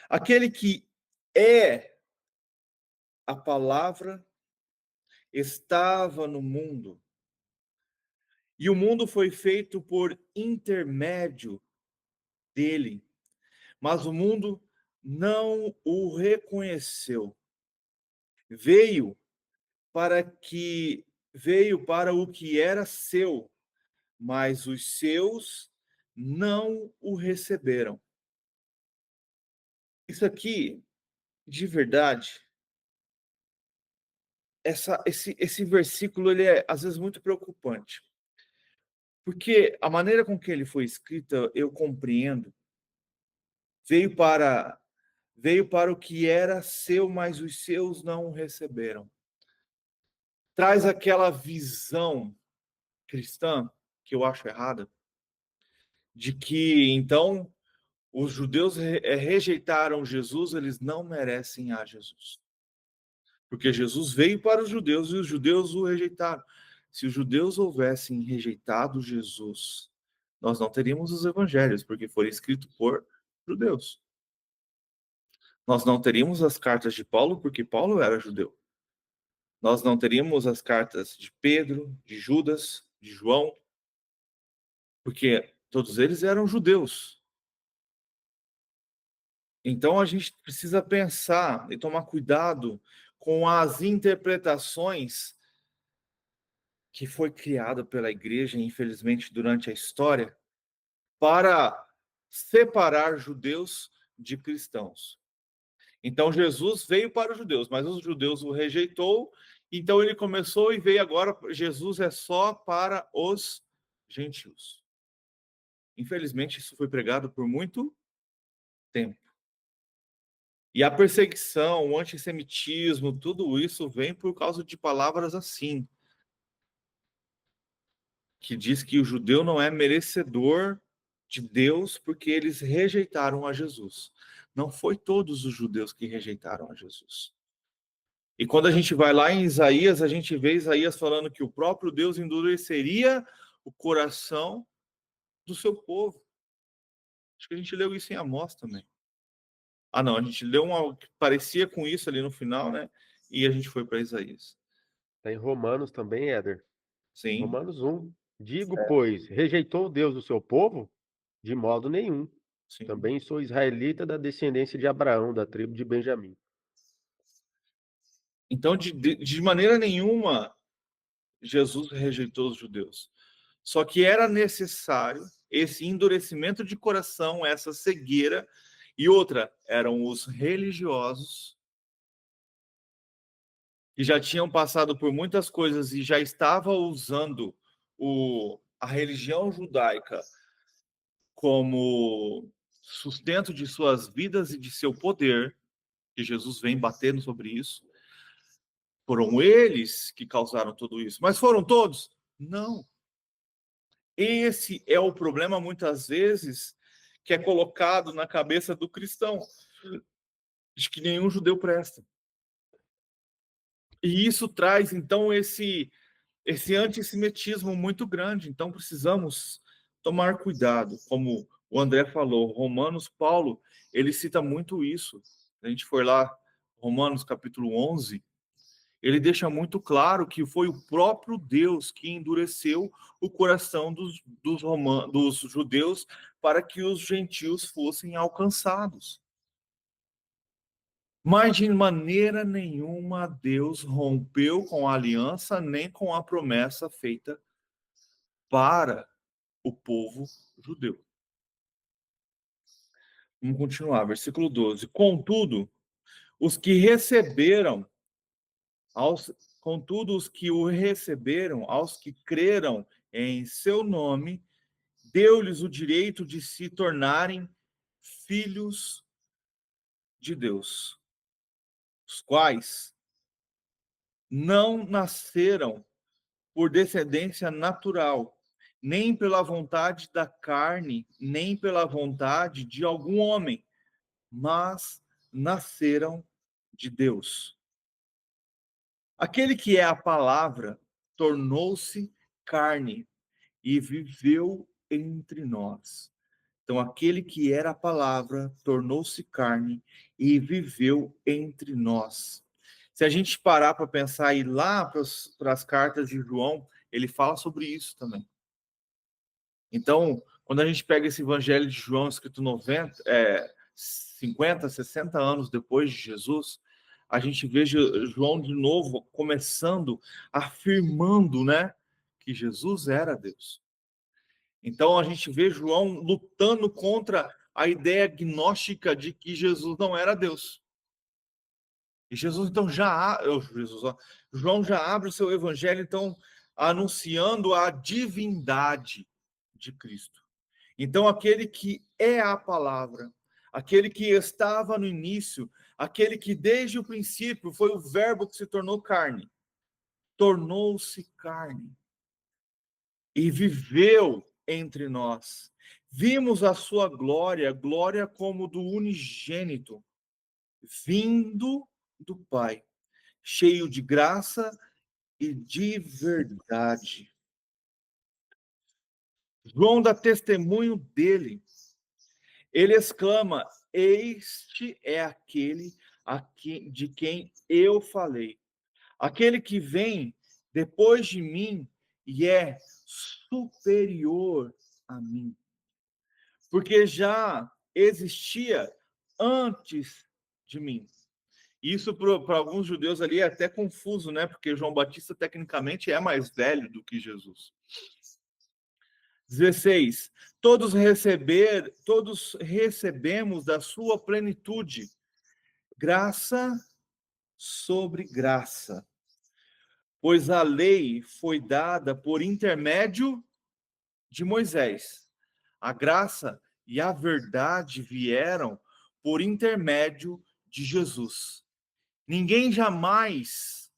Aquele que é a palavra estava no mundo, e o mundo foi feito por intermédio dele, mas o mundo não o reconheceu. Veio veio para o que era seu, mas os seus não o receberam. Isso aqui, de verdade, esse versículo ele é às vezes muito preocupante, porque a maneira com que ele foi escrito, eu compreendo, veio para o que era seu, mas os seus não o receberam. Traz aquela visão cristã, que eu acho errada, de que então os judeus rejeitaram Jesus, eles não merecem a Jesus. Porque Jesus veio para os judeus e os judeus o rejeitaram. Se os judeus houvessem rejeitado Jesus, nós não teríamos os evangelhos, porque foi escrito por judeus. Nós não teríamos as cartas de Paulo, porque Paulo era judeu. Nós não teríamos as cartas de Pedro, de Judas, de João, porque todos eles eram judeus. Então a gente precisa pensar e tomar cuidado com as interpretações que foi criada pela igreja, infelizmente, durante a história, para separar judeus de cristãos. Então Jesus veio para os judeus, mas os judeus o rejeitou, então ele começou e veio agora, Jesus é só para os gentios. Infelizmente, isso foi pregado por muito tempo. E a perseguição, o antissemitismo, tudo isso vem por causa de palavras assim, que diz que o judeu não é merecedor de Deus porque eles rejeitaram a Jesus. Não foi todos os judeus que rejeitaram a Jesus. E quando a gente vai lá em Isaías, a gente vê Isaías falando que o próprio Deus endureceria o coração do seu povo. Acho que a gente leu isso em Amós também. Ah, não, a gente leu algo que parecia com isso ali no final, né? E a gente foi para Isaías. Está em Romanos também, Éder. Sim. Romanos 1. Digo, pois, rejeitou Deus o seu povo? De modo nenhum. Sim. Também sou israelita da descendência de Abraão, da tribo de Benjamim. Então, de maneira nenhuma, Jesus rejeitou os judeus. Só que era necessário esse endurecimento de coração, essa cegueira, e outra, eram os religiosos que já tinham passado por muitas coisas e já estavam usando a religião judaica como sustento de suas vidas e de seu poder, que Jesus vem batendo sobre isso. Foram eles que causaram tudo isso. Mas foram todos? Não. Esse é o problema, muitas vezes, que é colocado na cabeça do cristão, de que nenhum judeu presta. E isso traz, então, esse antissemitismo muito grande. Então, precisamos tomar cuidado. Como o André falou, Romanos, Paulo, ele cita muito isso. Se a gente for lá, Romanos capítulo 11, ele deixa muito claro que foi o próprio Deus que endureceu o coração dos judeus para que os gentios fossem alcançados. Mas de maneira nenhuma Deus rompeu com a aliança nem com a promessa feita para o povo judeu. Vamos continuar, versículo 12. Contudo, os que o receberam, aos que creram em seu nome, deu-lhes o direito de se tornarem filhos de Deus, os quais não nasceram por descendência natural, nem pela vontade da carne, nem pela vontade de algum homem, mas nasceram de Deus. Aquele que é a palavra tornou-se carne e viveu entre nós. Então, aquele que era a palavra tornou-se carne e viveu entre nós. Se a gente parar para pensar e ir lá para as cartas de João, ele fala sobre isso também. Então, quando a gente pega esse evangelho de João, escrito 50, 60 anos depois de Jesus, a gente vê João de novo começando, afirmando, né, que Jesus era Deus. Então, a gente vê João lutando contra a ideia gnóstica de que Jesus não era Deus. E Jesus, então, João já abre o seu evangelho, então, anunciando a divindade de Cristo. Então, aquele que é a palavra, aquele que estava no início, aquele que desde o princípio foi o verbo que se tornou carne, tornou-se carne e viveu entre nós. Vimos a sua glória, glória como do unigênito, vindo do Pai, cheio de graça e de verdade. João dá testemunho dele. Ele exclama: este é aquele de quem eu falei. Aquele que vem depois de mim e é superior a mim. Porque já existia antes de mim. Isso para alguns judeus ali é até confuso, né? Porque João Batista tecnicamente é mais velho do que Jesus. 16. Todos recebemos da sua plenitude, graça sobre graça. Pois a lei foi dada por intermédio de Moisés. A graça e a verdade vieram por intermédio de Jesus. Ninguém jamais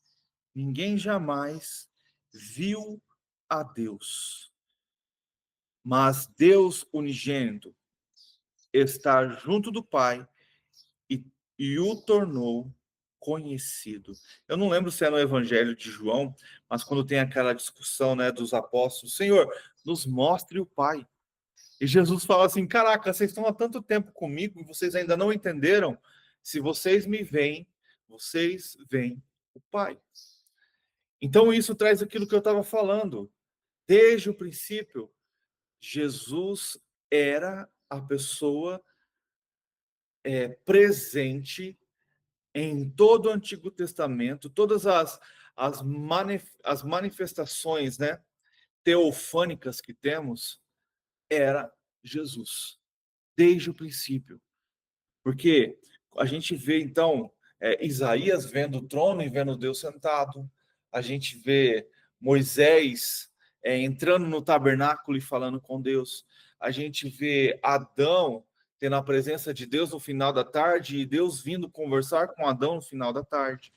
viu a Deus. Mas Deus unigênito está junto do Pai e o tornou conhecido. Eu não lembro se é no Evangelho de João, mas quando tem aquela discussão, né, dos apóstolos, Senhor, nos mostre o Pai. E Jesus fala assim: caraca, vocês estão há tanto tempo comigo e vocês ainda não entenderam? Se vocês me veem, vocês veem o Pai. Então isso traz aquilo que eu estava falando. Desde o princípio, Jesus era a pessoa presente em todo o Antigo Testamento, todas as manifestações, né, teofânicas que temos, era Jesus, desde o princípio. Porque a gente vê, então, Isaías vendo o trono e vendo Deus sentado, a gente vê Moisés entrando no tabernáculo e falando com Deus, a gente vê Adão tendo a presença de Deus no final da tarde e Deus vindo conversar com Adão no final da tarde.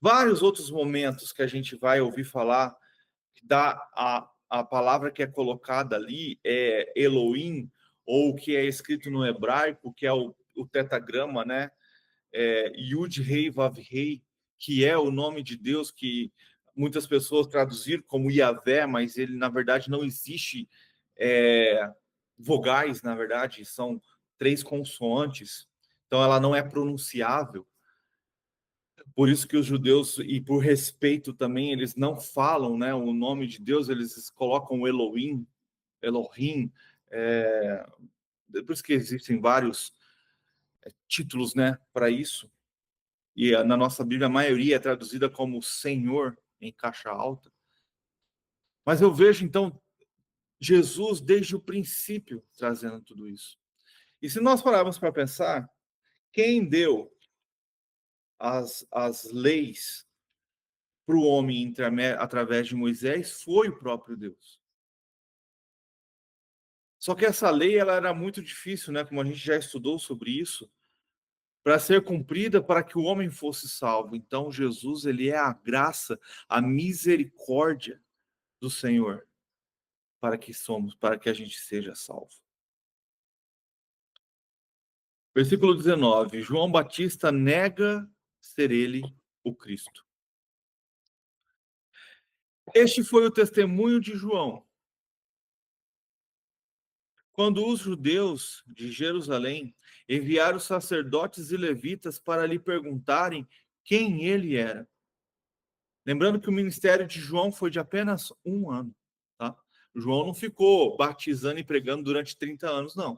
Vários outros momentos que a gente vai ouvir falar, a palavra que é colocada ali é Elohim, ou que é escrito no hebraico, que é o tetagrama, né? Yud Rei Vav Rei, que é o nome de Deus, que muitas pessoas traduziram como Yahvé, mas ele, na verdade, não existe vogais, na verdade, são 3 consoantes, então ela não é pronunciável. Por isso que os judeus, e por respeito também, eles não falam, né, o nome de Deus, eles colocam Elohim, por isso que existem vários títulos, né, para isso. E na nossa Bíblia a maioria é traduzida como Senhor, em caixa alta. Mas eu vejo, então, Jesus desde o princípio trazendo tudo isso. E se nós pararmos para pensar, quem deu as leis para o homem através de Moisés foi o próprio Deus. Só que essa lei ela era muito difícil, né? Como a gente já estudou sobre isso, para ser cumprida para que o homem fosse salvo. Então Jesus ele é a graça, a misericórdia do Senhor para que a gente seja salvo. Versículo 19. João Batista nega ser ele o Cristo. Este foi o testemunho de João. Quando os judeus de Jerusalém enviaram sacerdotes e levitas para lhe perguntarem quem ele era. Lembrando que o ministério de João foi de apenas 1 ano. Tá? João não ficou batizando e pregando durante 30 anos, não.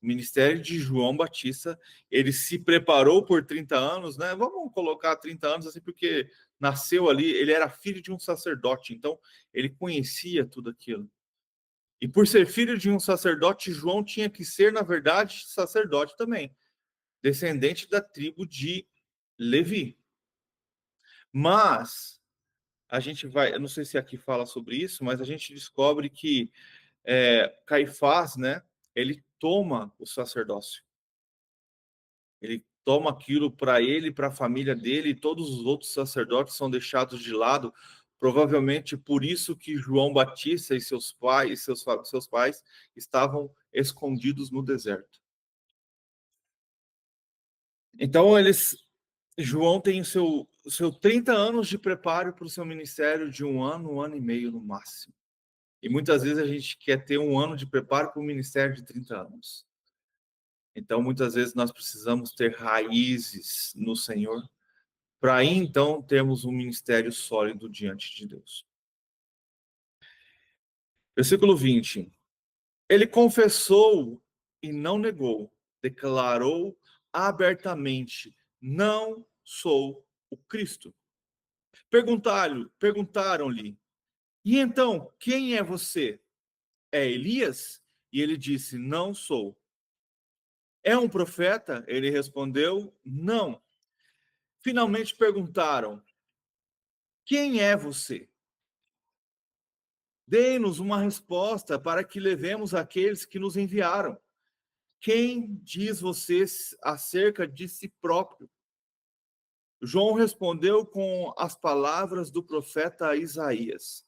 O ministério de João Batista, ele se preparou por 30 anos, né? Vamos colocar 30 anos assim, porque nasceu ali, ele era filho de um sacerdote, então ele conhecia tudo aquilo. E por ser filho de um sacerdote, João tinha que ser, na verdade, sacerdote também, descendente da tribo de Levi. Mas a gente vai, eu não sei se aqui fala sobre isso, mas a gente descobre que Caifás, né, ele toma o sacerdócio. Ele toma aquilo para ele, para a família dele, e todos os outros sacerdotes são deixados de lado. Provavelmente por isso que João Batista e seus pais estavam escondidos no deserto. Então João tem o seu 30 anos de preparo para o seu ministério de 1 ano e meio no máximo. E muitas vezes a gente quer ter 1 ano de preparo para um ministério de 30 anos. Então, muitas vezes nós precisamos ter raízes no Senhor, para aí, então, termos um ministério sólido diante de Deus. Versículo 20. Ele confessou e não negou, declarou abertamente: não sou o Cristo. Perguntaram-lhe: e então, quem é você? É Elias? E ele disse: não sou. É um profeta? Ele respondeu: não. Finalmente perguntaram: quem é você? Dê-nos uma resposta para que levemos aqueles que nos enviaram. Quem diz você acerca de si próprio? João respondeu com as palavras do profeta Isaías: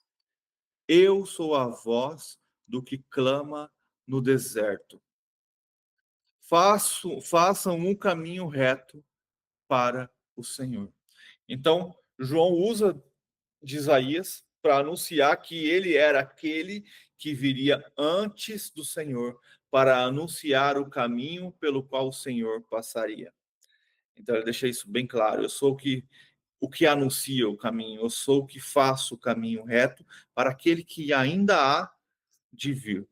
eu sou a voz do que clama no deserto. Façam um caminho reto para o Senhor. Então, João usa de Isaías para anunciar que ele era aquele que viria antes do Senhor para anunciar o caminho pelo qual o Senhor passaria. Então ele deixa isso bem claro. Eu sou o que o que anuncia o caminho, eu sou o que faço o caminho reto para aquele que ainda há de vir.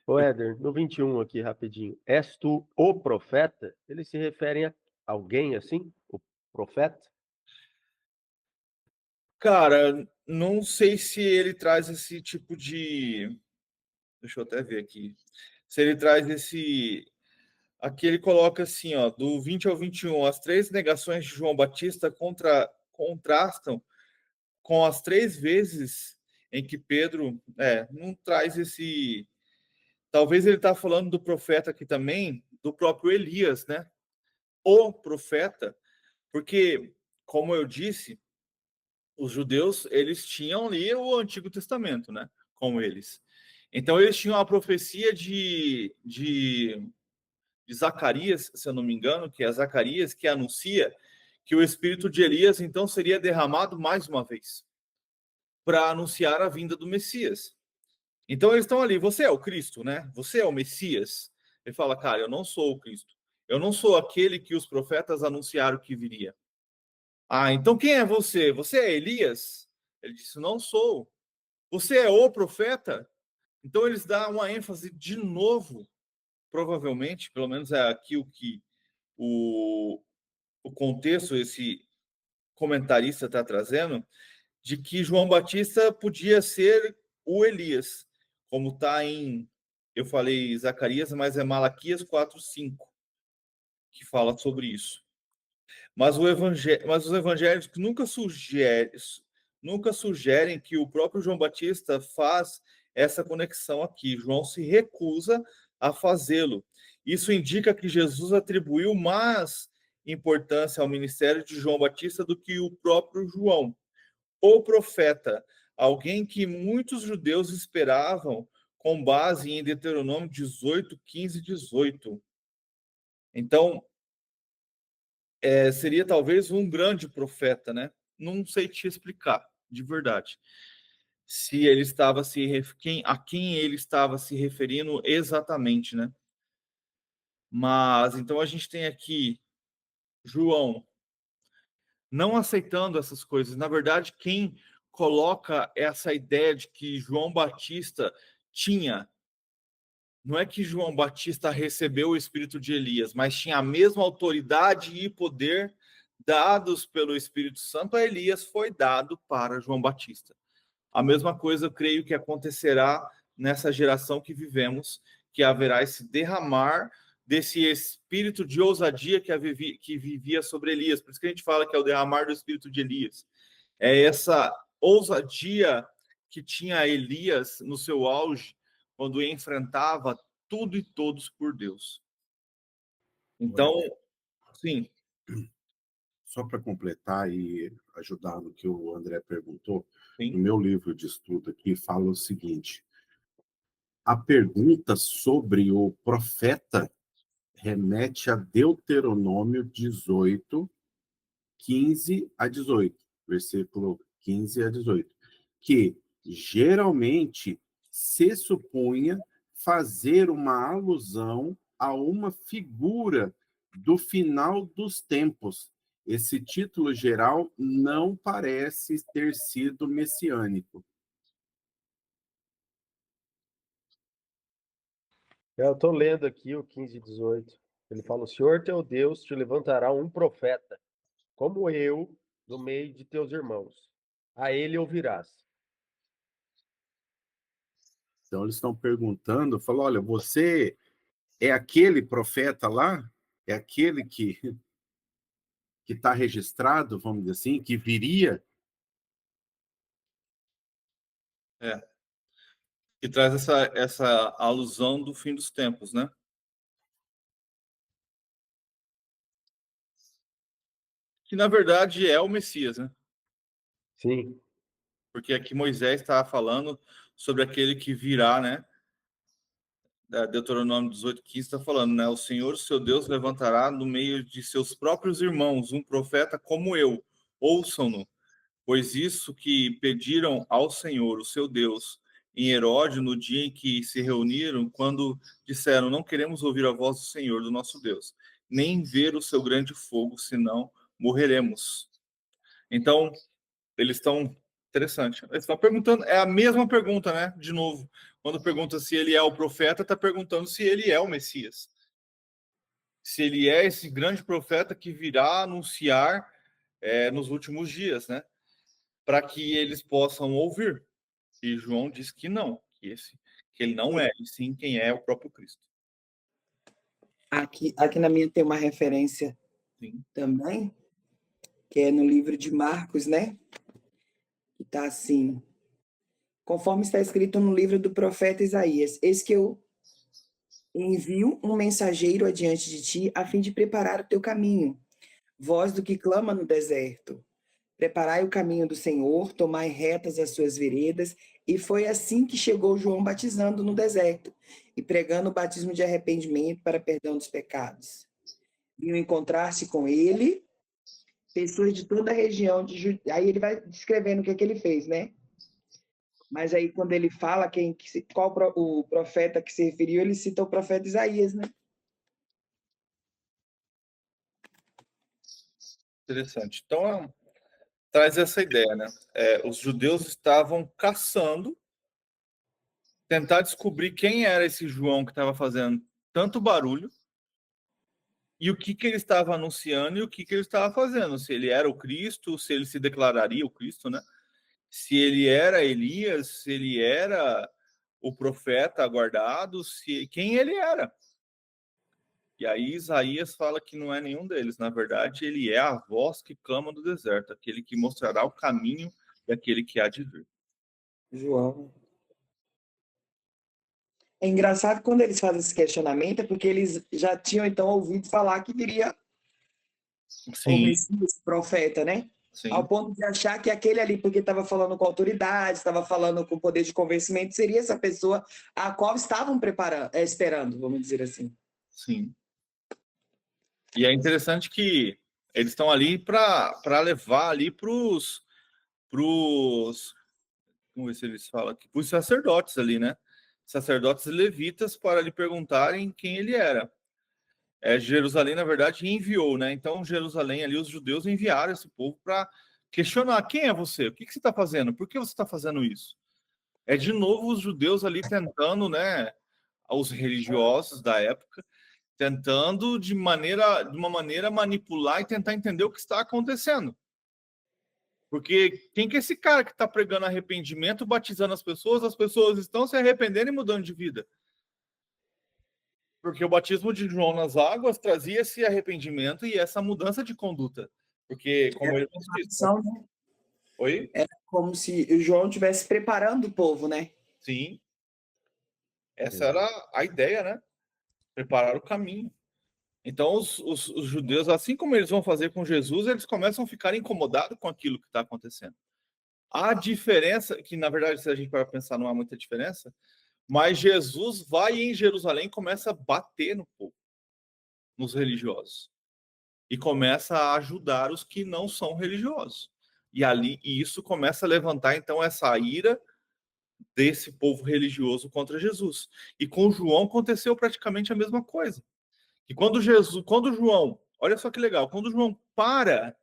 Ô Éder, no 21 aqui, rapidinho. És tu o profeta? Eles se referem a alguém assim? O profeta? Cara, não sei se ele traz esse tipo de... Deixa eu até ver aqui. Se ele traz esse... Aqui ele coloca assim, ó, do 20 ao 21, as 3 negações de João Batista contrastam com as 3 vezes em que Pedro não traz esse... Talvez ele está falando do profeta aqui também, do próprio Elias, né? O profeta, porque, como eu disse, os judeus, eles tinham ali o Antigo Testamento, né? Com eles. Então, eles tinham a profecia de Zacarias, se eu não me engano, que é Zacarias, que anuncia que o espírito de Elias, então, seria derramado mais uma vez para anunciar a vinda do Messias. Então, eles estão ali, você é o Cristo, né? Você é o Messias. Ele fala, cara, eu não sou o Cristo. Eu não sou aquele que os profetas anunciaram que viria. Ah, então quem é você? Você é Elias? Ele disse, não sou. Você é o profeta? Então eles dão uma ênfase de novo, provavelmente, pelo menos é aqui o que o contexto esse comentarista está trazendo, de que João Batista podia ser o Elias, como está eu falei Zacarias, mas é Malaquias 4:5 que fala sobre isso. Mas os evangélicos nunca sugerem que o próprio João Batista faz essa conexão aqui. João se recusa a fazê-lo. Isso indica que Jesus atribuiu mais importância ao ministério de João Batista do que o próprio João. O profeta, alguém que muitos judeus esperavam com base em Deuteronômio 18, 15 e 18. Então, seria talvez um grande profeta, né? Não sei te explicar, de verdade. Se ele estava a quem ele estava se referindo exatamente, né? Mas então a gente tem aqui João não aceitando essas coisas. Na verdade, quem coloca essa ideia de que João Batista tinha, não é que João Batista recebeu o espírito de Elias, mas tinha a mesma autoridade e poder dados pelo Espírito Santo a Elias foi dado para João Batista. A mesma coisa eu creio que acontecerá nessa geração que vivemos, que haverá esse derramar desse espírito de ousadia que vivia sobre Elias. Por isso que a gente fala que é o derramar do espírito de Elias. É essa ousadia que tinha Elias no seu auge, quando enfrentava tudo e todos por Deus. Então, sim. Só para completar e ajudar no que o André perguntou, Sim. no meu livro de estudo aqui fala o seguinte: a pergunta sobre o profeta remete a Deuteronômio 18, 15 a 18, versículo 15 a 18, que geralmente se supunha fazer uma alusão a uma figura do final dos tempos. Esse título geral não parece ter sido messiânico. Eu estou lendo aqui o 15 e 18. Ele fala: O Senhor teu Deus te levantará um profeta, como eu, no meio de teus irmãos. A ele ouvirás. Então, eles estão perguntando, falou, olha, você é aquele profeta lá? É aquele que está registrado, vamos dizer assim, que viria? Que traz essa alusão do fim dos tempos, né? Que na verdade é o Messias, né? Sim. Porque aqui Moisés estava falando sobre aquele que virá, né? Deuteronômio 18:15 está falando, né? O Senhor, seu Deus, levantará no meio de seus próprios irmãos um profeta como eu. Ouçam-no, pois isso que pediram ao Senhor, o seu Deus, em Herode, no dia em que se reuniram, quando disseram: não queremos ouvir a voz do Senhor, do nosso Deus, nem ver o seu grande fogo, senão morreremos. Então, eles estão... Interessante. Eles estão perguntando... É a mesma pergunta, né? De novo. Quando pergunta se ele é o profeta, está perguntando se ele é o Messias. Se ele é esse grande profeta que virá anunciar nos últimos dias, né? Para que eles possam ouvir. E João diz que não, que ele não é, e sim quem é o próprio Cristo. Aqui na minha tem uma referência Sim. também, que é no livro de Marcos, né? Que está assim: conforme está escrito no livro do profeta Isaías, eis que eu envio um mensageiro adiante de ti, a fim de preparar o teu caminho. Voz do que clama no deserto: preparai o caminho do Senhor, tomai retas as suas veredas. E foi assim que chegou João batizando no deserto e pregando o batismo de arrependimento para perdão dos pecados. Vinham encontrar-se com ele pessoas de toda a região de Judéia. Aí ele vai descrevendo o que ele fez, né? Mas aí quando ele fala qual o profeta que se referiu, ele cita o profeta Isaías, né? Interessante. Então, traz essa ideia, né? Os judeus estavam caçando, tentar descobrir quem era esse João que estava fazendo tanto barulho e o que ele estava anunciando e o que ele estava fazendo. Se ele era o Cristo, se ele se declararia o Cristo, né? Se ele era Elias, se ele era o profeta aguardado, quem ele era. E aí Isaías fala que não é nenhum deles. Na verdade, ele é a voz que clama do deserto, aquele que mostrará o caminho e aquele que há de vir. João. É engraçado quando eles fazem esse questionamento, é porque eles já tinham então ouvido falar que viria o Sim, Messias, profeta, né? sim, Ao ponto de achar que aquele ali, porque estava falando com autoridade, estava falando com poder de convencimento, seria essa pessoa a qual estavam esperando, vamos dizer assim. sim. E é interessante que eles estão ali para levar ali para os... Vamos ver se eles falam aqui. Para os sacerdotes ali, né? Sacerdotes e levitas para lhe perguntarem quem ele era. Jerusalém, na verdade, enviou, né? Então, Jerusalém ali, os judeus enviaram esse povo para questionar: quem é você? O que você está fazendo? Por que você está fazendo isso? De novo os judeus ali tentando, né? Os religiosos da época, tentando de uma maneira manipular e tentar entender o que está acontecendo. Porque quem que é esse cara que está pregando arrependimento, batizando as pessoas estão se arrependendo e mudando de vida? Porque o batismo de João nas águas trazia esse arrependimento e essa mudança de conduta. Porque, como ele disse... Né? Oi? É como se o João estivesse preparando o povo, né? Sim. Essa era a ideia, né? Preparar o caminho. Então, os judeus, assim como eles vão fazer com Jesus, eles começam a ficar incomodados com aquilo que está acontecendo. A diferença, que na verdade, se a gente para pensar, não há muita diferença, mas Jesus vai em Jerusalém e começa a bater no povo, nos religiosos. E começa a ajudar os que não são religiosos. E isso começa a levantar, então, essa ira desse povo religioso contra Jesus. E com João aconteceu praticamente a mesma coisa. E quando João, olha só que legal, quando João para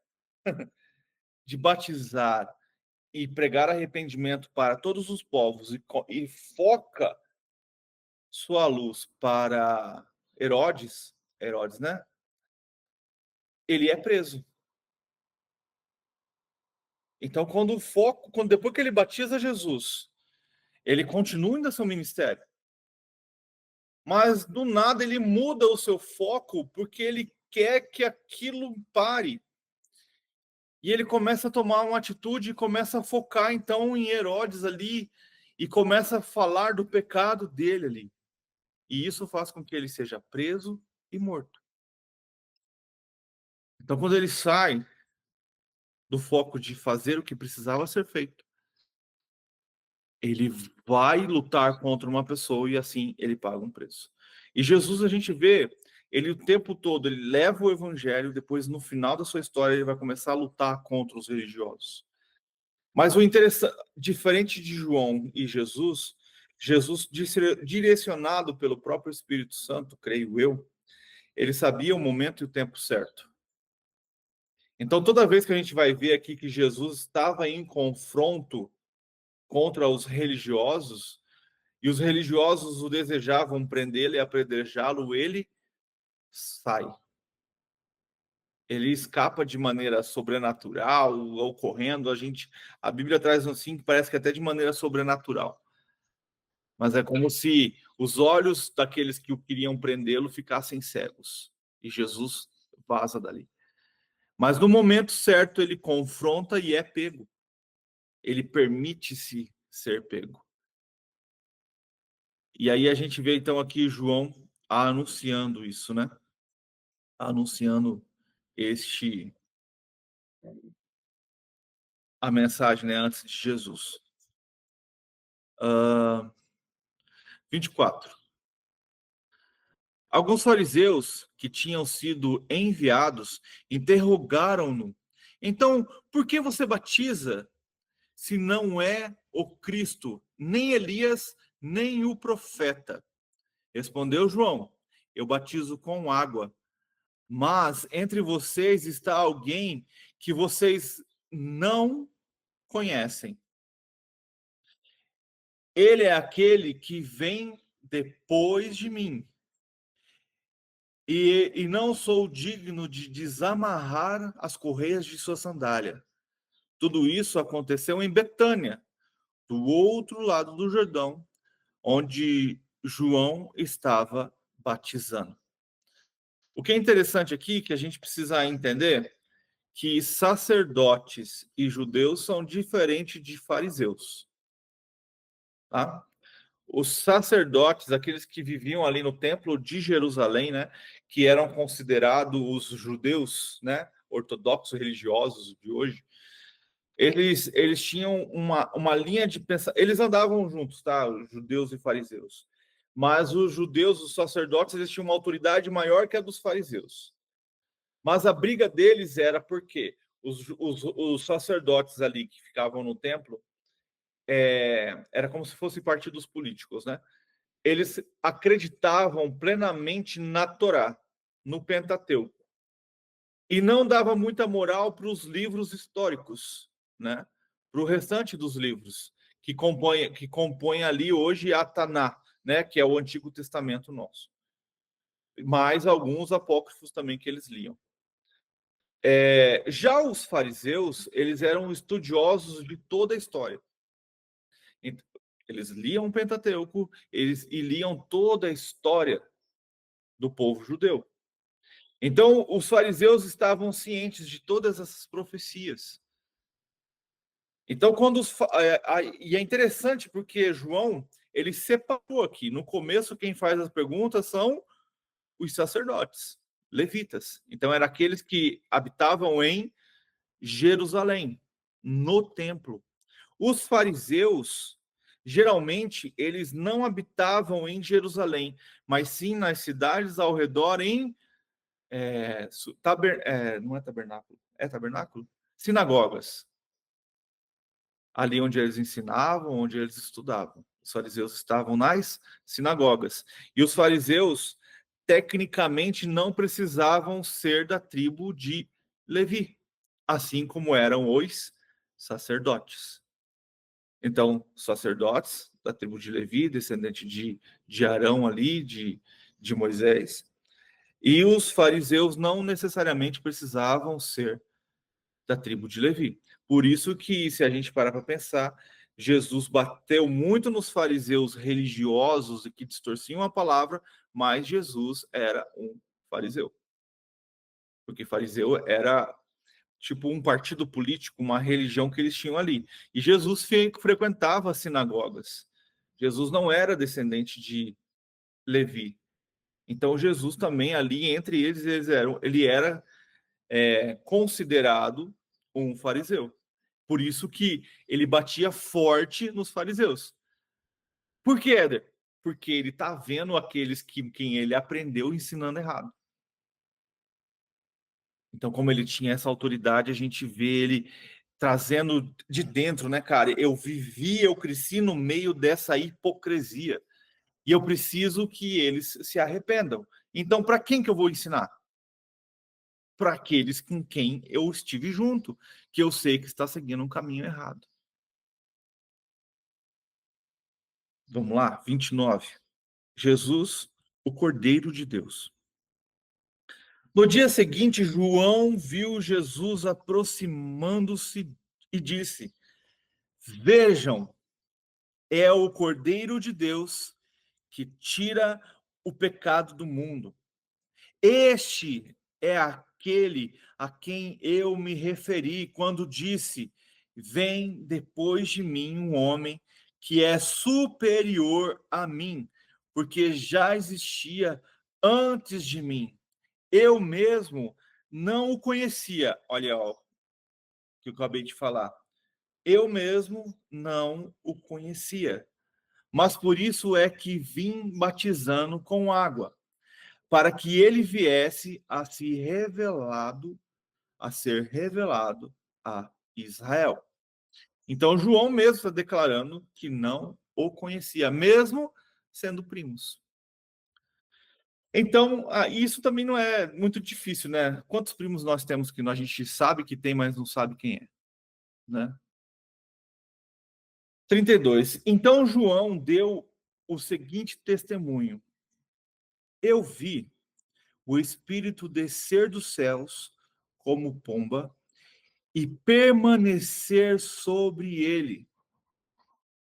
de batizar e pregar arrependimento para todos os povos e foca sua luz para Herodes, né? Ele é preso. Então, depois que ele batiza Jesus, ele continua ainda seu ministério. Mas do nada ele muda o seu foco porque ele quer que aquilo pare. E ele começa a tomar uma atitude, começa a focar então em Herodes ali e começa a falar do pecado dele ali. E isso faz com que ele seja preso e morto. Então, quando ele sai do foco de fazer o que precisava ser feito, ele vai lutar contra uma pessoa e assim ele paga um preço. E Jesus, a gente vê, ele o tempo todo, ele leva o evangelho, depois no final da sua história ele vai começar a lutar contra os religiosos. Mas o interessante, diferente de João e Jesus, direcionado pelo próprio Espírito Santo, creio eu, ele sabia o momento e o tempo certo. Então, toda vez que a gente vai ver aqui que Jesus estava em confronto contra os religiosos, e os religiosos o desejavam prendê-lo e apedrejá-lo, ele sai. Ele escapa de maneira sobrenatural ou correndo. A Bíblia traz assim que parece que até de maneira sobrenatural. Mas é como se os olhos daqueles que o queriam prendê-lo ficassem cegos. E Jesus vaza dali. Mas no momento certo ele confronta e é pego. Ele permite-se ser pego. E aí a gente vê então aqui João anunciando isso, né? Anunciando a mensagem, né, antes de Jesus. 24. Alguns fariseus que tinham sido enviados interrogaram-no. Então, por que você batiza se não é o Cristo, nem Elias, nem o profeta? Respondeu João: eu batizo com água, mas entre vocês está alguém que vocês não conhecem. Ele é aquele que vem depois de mim. E não sou digno de desamarrar as correias de sua sandália. Tudo isso aconteceu em Betânia, do outro lado do Jordão, onde João estava batizando. O que é interessante aqui, que a gente precisa entender, que sacerdotes e judeus são diferentes de fariseus. Tá? Os sacerdotes, aqueles que viviam ali no templo de Jerusalém, né, que eram considerados os judeus, né, ortodoxos religiosos de hoje, eles tinham uma linha de pensamento. Eles andavam juntos, tá, os judeus e fariseus. Mas os judeus, os sacerdotes, eles tinham uma autoridade maior que a dos fariseus. Mas a briga deles era porque os sacerdotes ali que ficavam no templo era como se fossem partidos políticos, né? Eles acreditavam plenamente na Torá, no Pentateuco. E não dava muita moral para os livros históricos, né? Para o restante dos livros que compõem ali hoje a Taná, né? Que é o Antigo Testamento nosso. Mais alguns apócrifos também que eles liam. Já os fariseus, eles eram estudiosos de toda a história. Então, eles liam o Pentateuco, e liam toda a história do povo judeu. Então, os fariseus estavam cientes de todas essas profecias. Então, e é interessante porque João, ele separou aqui. No começo, quem faz as perguntas são os sacerdotes, levitas. Então, eram aqueles que habitavam em Jerusalém, no templo. Os fariseus, geralmente, eles não habitavam em Jerusalém, mas sim nas cidades ao redor não é tabernáculo, é tabernáculo? Sinagogas. Ali onde eles ensinavam, onde eles estudavam. Os fariseus estavam nas sinagogas. E os fariseus, tecnicamente, não precisavam ser da tribo de Levi, assim como eram os sacerdotes. Então, sacerdotes da tribo de Levi, descendente de Arão ali, de Moisés. E os fariseus não necessariamente precisavam ser da tribo de Levi. Por isso que, se a gente parar para pensar, Jesus bateu muito nos fariseus religiosos e que distorciam a palavra, mas Jesus era um fariseu. Porque fariseu era tipo um partido político, uma religião que eles tinham ali. E Jesus frequentava as sinagogas. Jesus não era descendente de Levi. Então Jesus também ali, entre eles, ele era considerado um fariseu. Por isso que ele batia forte nos fariseus. Por que, Éder? Porque ele está vendo aqueles quem ele aprendeu ensinando errado. Então, como ele tinha essa autoridade, a gente vê ele trazendo de dentro, né, cara? Eu cresci no meio dessa hipocrisia. E eu preciso que eles se arrependam. Então, para quem que eu vou ensinar? para aqueles com quem eu estive junto, que eu sei que está seguindo um caminho errado. Vamos lá, 29. Jesus, o Cordeiro de Deus. No dia seguinte, João viu Jesus aproximando-se e disse: Vejam, é o Cordeiro de Deus que tira o pecado do mundo. Este é aquele a quem eu me referi quando disse: Vem depois de mim um homem que é superior a mim, porque já existia antes de mim. Eu mesmo não o conhecia. Olha o que eu acabei de falar. Eu mesmo não o conhecia. Mas por isso é que vim batizando com água, para que ele viesse a ser revelado a Israel. Então João mesmo está declarando que não o conhecia, mesmo sendo primos. Então, isso também não é muito difícil, né? Quantos primos nós temos que a gente sabe que tem, mas não sabe quem é, né? 32. Então João deu o seguinte testemunho: Eu vi o Espírito descer dos céus como pomba e permanecer sobre ele.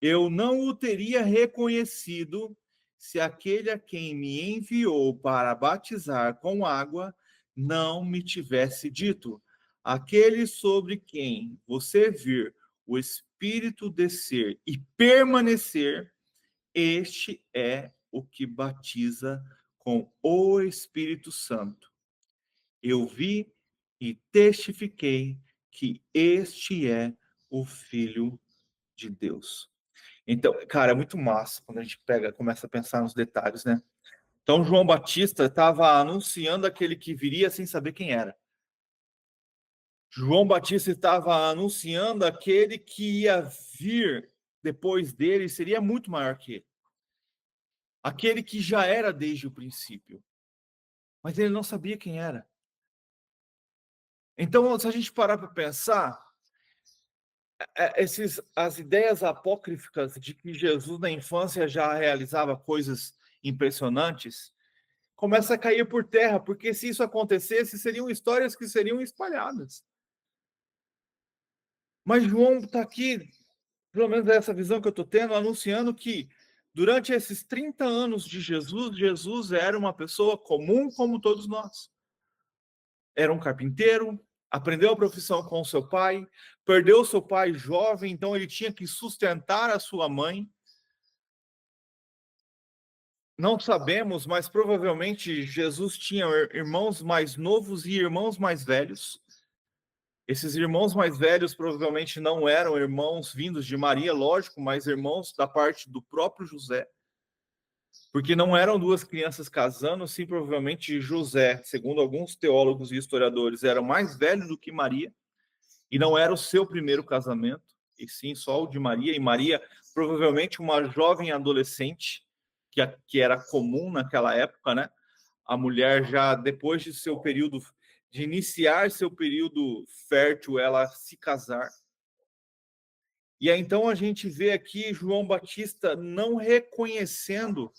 Eu não o teria reconhecido se aquele a quem me enviou para batizar com água não me tivesse dito: aquele sobre quem você vir o Espírito descer e permanecer, este é o que batiza com o Espírito Santo. Eu vi e testifiquei que este é o Filho de Deus. Então, cara, é muito massa quando a gente começa a pensar nos detalhes, né? Então, João Batista estava anunciando aquele que viria sem saber quem era. João Batista estava anunciando aquele que ia vir depois dele, seria muito maior que ele. Aquele que já era desde o princípio. Mas ele não sabia quem era. Então, se a gente parar para pensar, as ideias apócrifas de que Jesus na infância já realizava coisas impressionantes começa a cair por terra, porque se isso acontecesse, seriam histórias que seriam espalhadas. Mas João está aqui, pelo menos essa visão que eu estou tendo, anunciando que durante esses 30 anos de Jesus, Jesus era uma pessoa comum como todos nós. Era um carpinteiro, aprendeu a profissão com seu pai, perdeu seu pai jovem, então ele tinha que sustentar a sua mãe. Não sabemos, mas provavelmente Jesus tinha irmãos mais novos e irmãos mais velhos. Esses irmãos mais velhos provavelmente não eram irmãos vindos de Maria, lógico, mas irmãos da parte do próprio José. Porque não eram duas crianças casando, sim, provavelmente José, segundo alguns teólogos e historiadores, era mais velho do que Maria, e não era o seu primeiro casamento, e sim só o de Maria, e Maria provavelmente uma jovem adolescente, que era comum naquela época, né? A mulher já depois de seu período, de iniciar seu período fértil, ela se casar. E aí, então a gente vê aqui João Batista não reconhecendo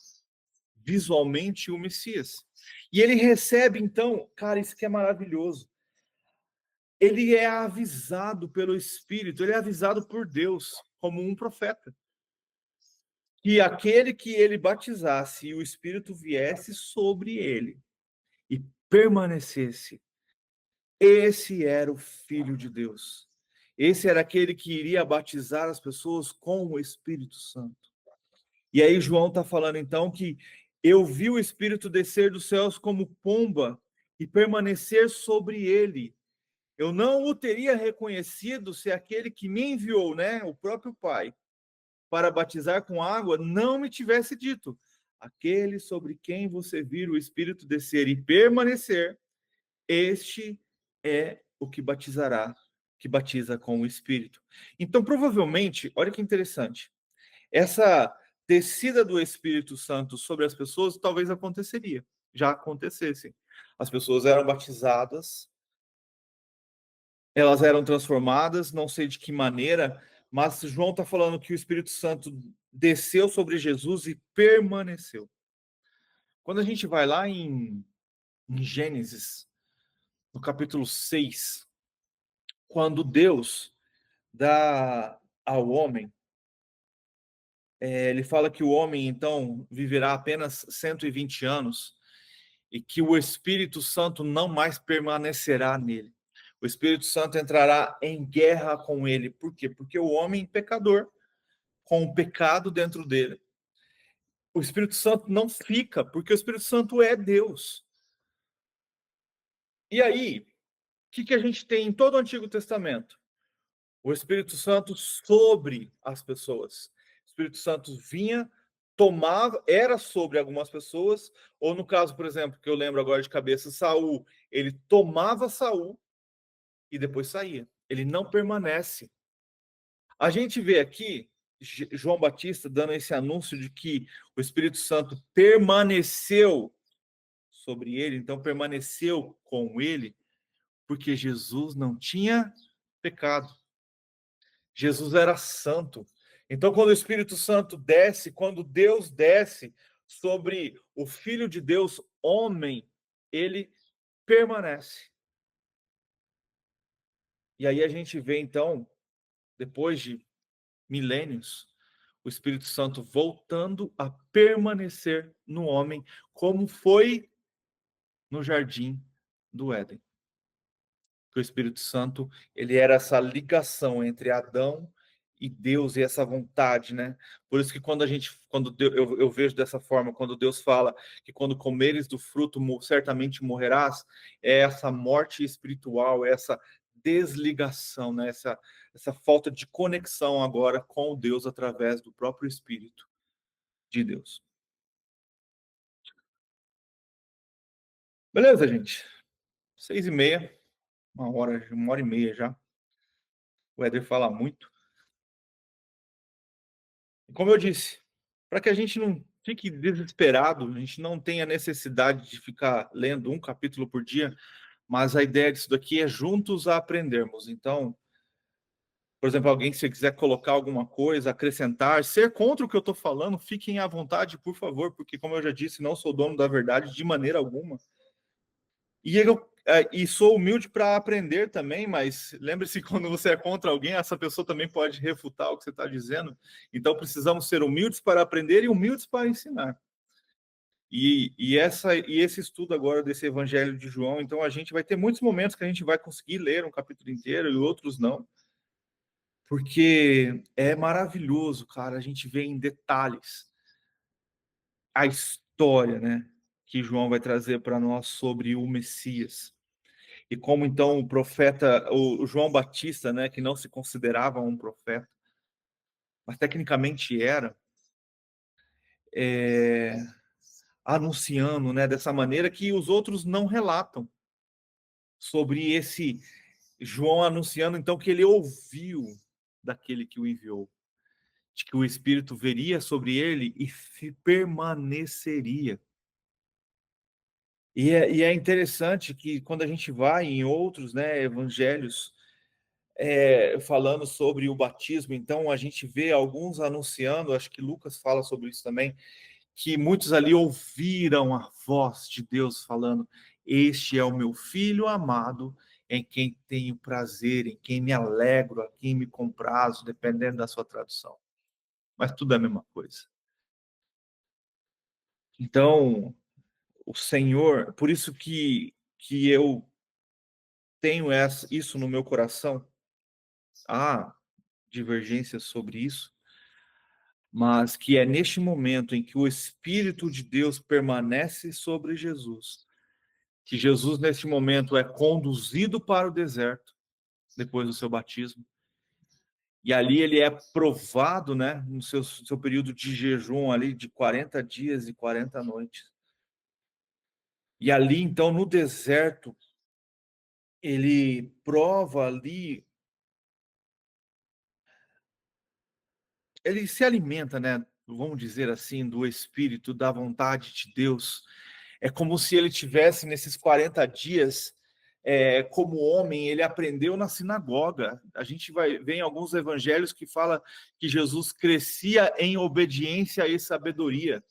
visualmente o Messias. E ele recebe, então, cara, isso que é maravilhoso. Ele é avisado pelo Espírito, ele é avisado por Deus como um profeta. Que aquele que ele batizasse e o Espírito viesse sobre ele e permanecesse, esse era o Filho de Deus. Esse era aquele que iria batizar as pessoas com o Espírito Santo. E aí João está falando então que eu vi o Espírito descer dos céus como pomba e permanecer sobre ele. Eu não o teria reconhecido se aquele que me enviou, né, o próprio Pai, para batizar com água, não me tivesse dito: aquele sobre quem você vir o Espírito descer e permanecer, este é o que batiza com o Espírito. Então, provavelmente, olha que interessante, essa descida do Espírito Santo sobre as pessoas talvez aconteceria, já acontecesse. As pessoas eram batizadas elas eram transformadas, não sei de que maneira, mas João está falando que o Espírito Santo desceu sobre Jesus e permaneceu. Quando a gente vai lá em Gênesis, no capítulo 6, quando Deus dá ao homem, ele fala que o homem, então, viverá apenas 120 anos e que o Espírito Santo não mais permanecerá nele. O Espírito Santo entrará em guerra com ele. Por quê? Porque o homem pecador, com o pecado dentro dele, o Espírito Santo não fica, porque o Espírito Santo é Deus. E aí, o que a gente tem em todo o Antigo Testamento? O Espírito Santo sobre as pessoas. O Espírito Santo vinha, tomava, era sobre algumas pessoas, ou no caso, por exemplo, que eu lembro agora de cabeça, Saul, ele tomava Saul e depois saía. Ele não permanece. A gente vê aqui João Batista dando esse anúncio de que o Espírito Santo permaneceu sobre ele, então permaneceu com ele, porque Jesus não tinha pecado. Jesus era santo. Então, quando o Espírito Santo desce, quando Deus desce sobre o Filho de Deus, homem, ele permanece. E aí a gente vê, então, depois de milênios, o Espírito Santo voltando a permanecer no homem, como foi no jardim do Éden. Que o Espírito Santo, ele era essa ligação entre Adão e Deus, e essa vontade, né? Por isso que eu vejo dessa forma, quando Deus fala que quando comeres do fruto, certamente morrerás, é essa morte espiritual, é essa desligação, né? Essa falta de conexão agora com Deus através do próprio Espírito de Deus. Beleza, gente? 6:30, uma hora e meia já. O Éder fala muito. Como eu disse, para que a gente não fique desesperado, a gente não tenha necessidade de ficar lendo um capítulo por dia, mas a ideia disso daqui é juntos a aprendermos. Então, por exemplo, alguém, se quiser colocar alguma coisa, acrescentar, ser contra o que eu estou falando, fiquem à vontade, por favor, porque, como eu já disse, não sou dono da verdade de maneira alguma. E sou humilde para aprender também, mas lembre-se, quando você é contra alguém, essa pessoa também pode refutar o que você está dizendo. Então, precisamos ser humildes para aprender e humildes para ensinar. E esse estudo agora desse Evangelho de João, então a gente vai ter muitos momentos que a gente vai conseguir ler um capítulo inteiro e outros não. Porque é maravilhoso, cara, a gente vê em detalhes a história, né, que João vai trazer para nós sobre o Messias. E como então o profeta, o João Batista, né, que não se considerava um profeta, mas tecnicamente era, anunciando, né, dessa maneira que os outros não relatam sobre esse João anunciando então que ele ouviu daquele que o enviou, de que o Espírito veria sobre ele e permaneceria. E é interessante que quando a gente vai em outros, né, evangelhos, falando sobre o batismo, então a gente vê alguns anunciando, acho que Lucas fala sobre isso também, que muitos ali ouviram a voz de Deus falando: este é o meu filho amado, em quem tenho prazer, em quem me alegro, a quem me comprazo, dependendo da sua tradução. Mas tudo é a mesma coisa. Então, o Senhor, por isso que eu tenho isso no meu coração, há divergências sobre isso, mas que é neste momento em que o Espírito de Deus permanece sobre Jesus, que Jesus, neste momento, é conduzido para o deserto, depois do seu batismo, e ali ele é provado, né, no seu período de jejum ali, de 40 dias e 40 noites. E ali, então, no deserto, ele prova ali, ele se alimenta, né, vamos dizer assim, do Espírito, da vontade de Deus. É como se ele tivesse, nesses 40 dias, como homem, ele aprendeu na sinagoga. A gente vai ver em alguns evangelhos que fala que Jesus crescia em obediência e sabedoria.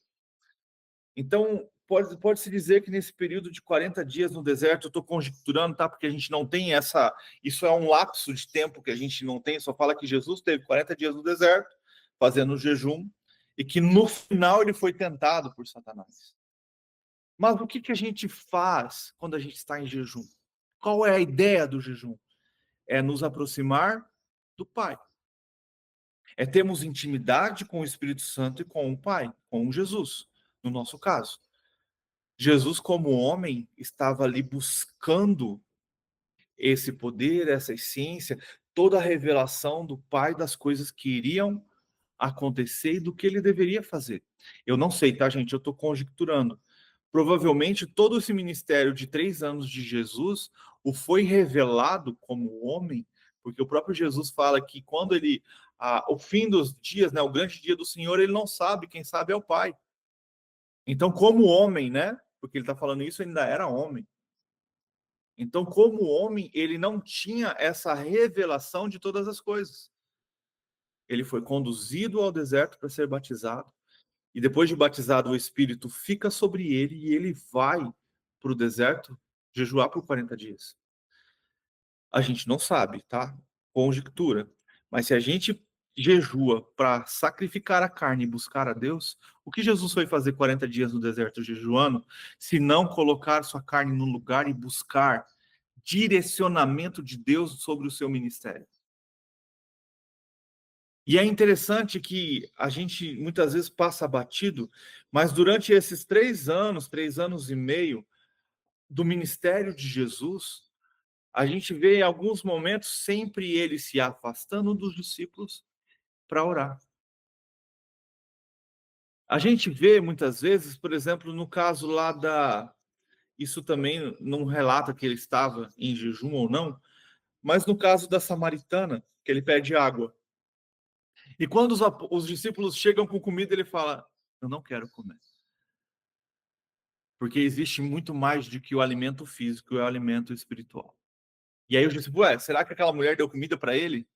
Então, pode-se dizer que nesse período de 40 dias no deserto, eu estou conjecturando, tá? Porque a gente não tem essa... Isso é um lapso de tempo que a gente não tem, só fala que Jesus teve 40 dias no deserto, fazendo jejum, e que no final ele foi tentado por Satanás. Mas o que a gente faz quando a gente está em jejum? Qual é a ideia do jejum? É nos aproximar do Pai. É termos intimidade com o Espírito Santo e com o Pai, com Jesus, no nosso caso. Jesus, como homem, estava ali buscando esse poder, essa essência, toda a revelação do Pai das coisas que iriam acontecer e do que ele deveria fazer. Eu não sei, tá, gente? Eu estou conjecturando. Provavelmente todo esse ministério de 3 anos de Jesus o foi revelado como homem, porque o próprio Jesus fala que quando ele, o fim dos dias, né, o grande dia do Senhor, ele não sabe, quem sabe é o Pai. Então, como homem, né? Porque ele está falando isso, ele ainda era homem. Então, como homem, ele não tinha essa revelação de todas as coisas. Ele foi conduzido ao deserto para ser batizado. E depois de batizado, o Espírito fica sobre ele e ele vai para o deserto jejuar por 40 dias. A gente não sabe, tá? Conjectura. Mas se a gente jejua para sacrificar a carne e buscar a Deus, o que Jesus foi fazer 40 dias no deserto jejuando, se não colocar sua carne no lugar e buscar direcionamento de Deus sobre o seu ministério? E é interessante que a gente muitas vezes passa batido, mas durante esses 3 anos e meio do ministério de Jesus, a gente vê em alguns momentos sempre ele se afastando dos discípulos para orar. A gente vê muitas vezes, por exemplo, no caso lá isso também não relata que ele estava em jejum ou não, mas no caso da samaritana, que ele pede água. E quando os discípulos chegam com comida, ele fala: eu não quero comer. Porque existe muito mais do que o alimento físico e o alimento espiritual. E aí os discípulos, será que aquela mulher deu comida para ele?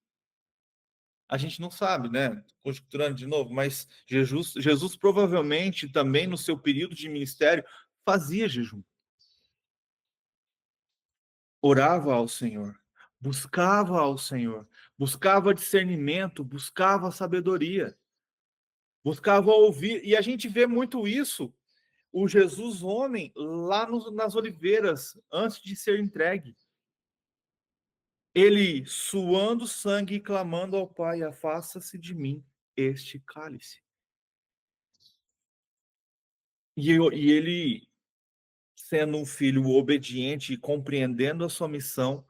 A gente não sabe, né? Conjecturando de novo, mas Jesus provavelmente também no seu período de ministério fazia jejum. Orava ao Senhor, buscava ao Senhor, buscava discernimento, buscava sabedoria, buscava ouvir. E a gente vê muito isso, o Jesus homem, lá nas oliveiras, antes de ser entregue. Ele suando sangue e clamando ao Pai: afasta-se de mim este cálice. E ele, sendo um filho obediente e compreendendo a sua missão,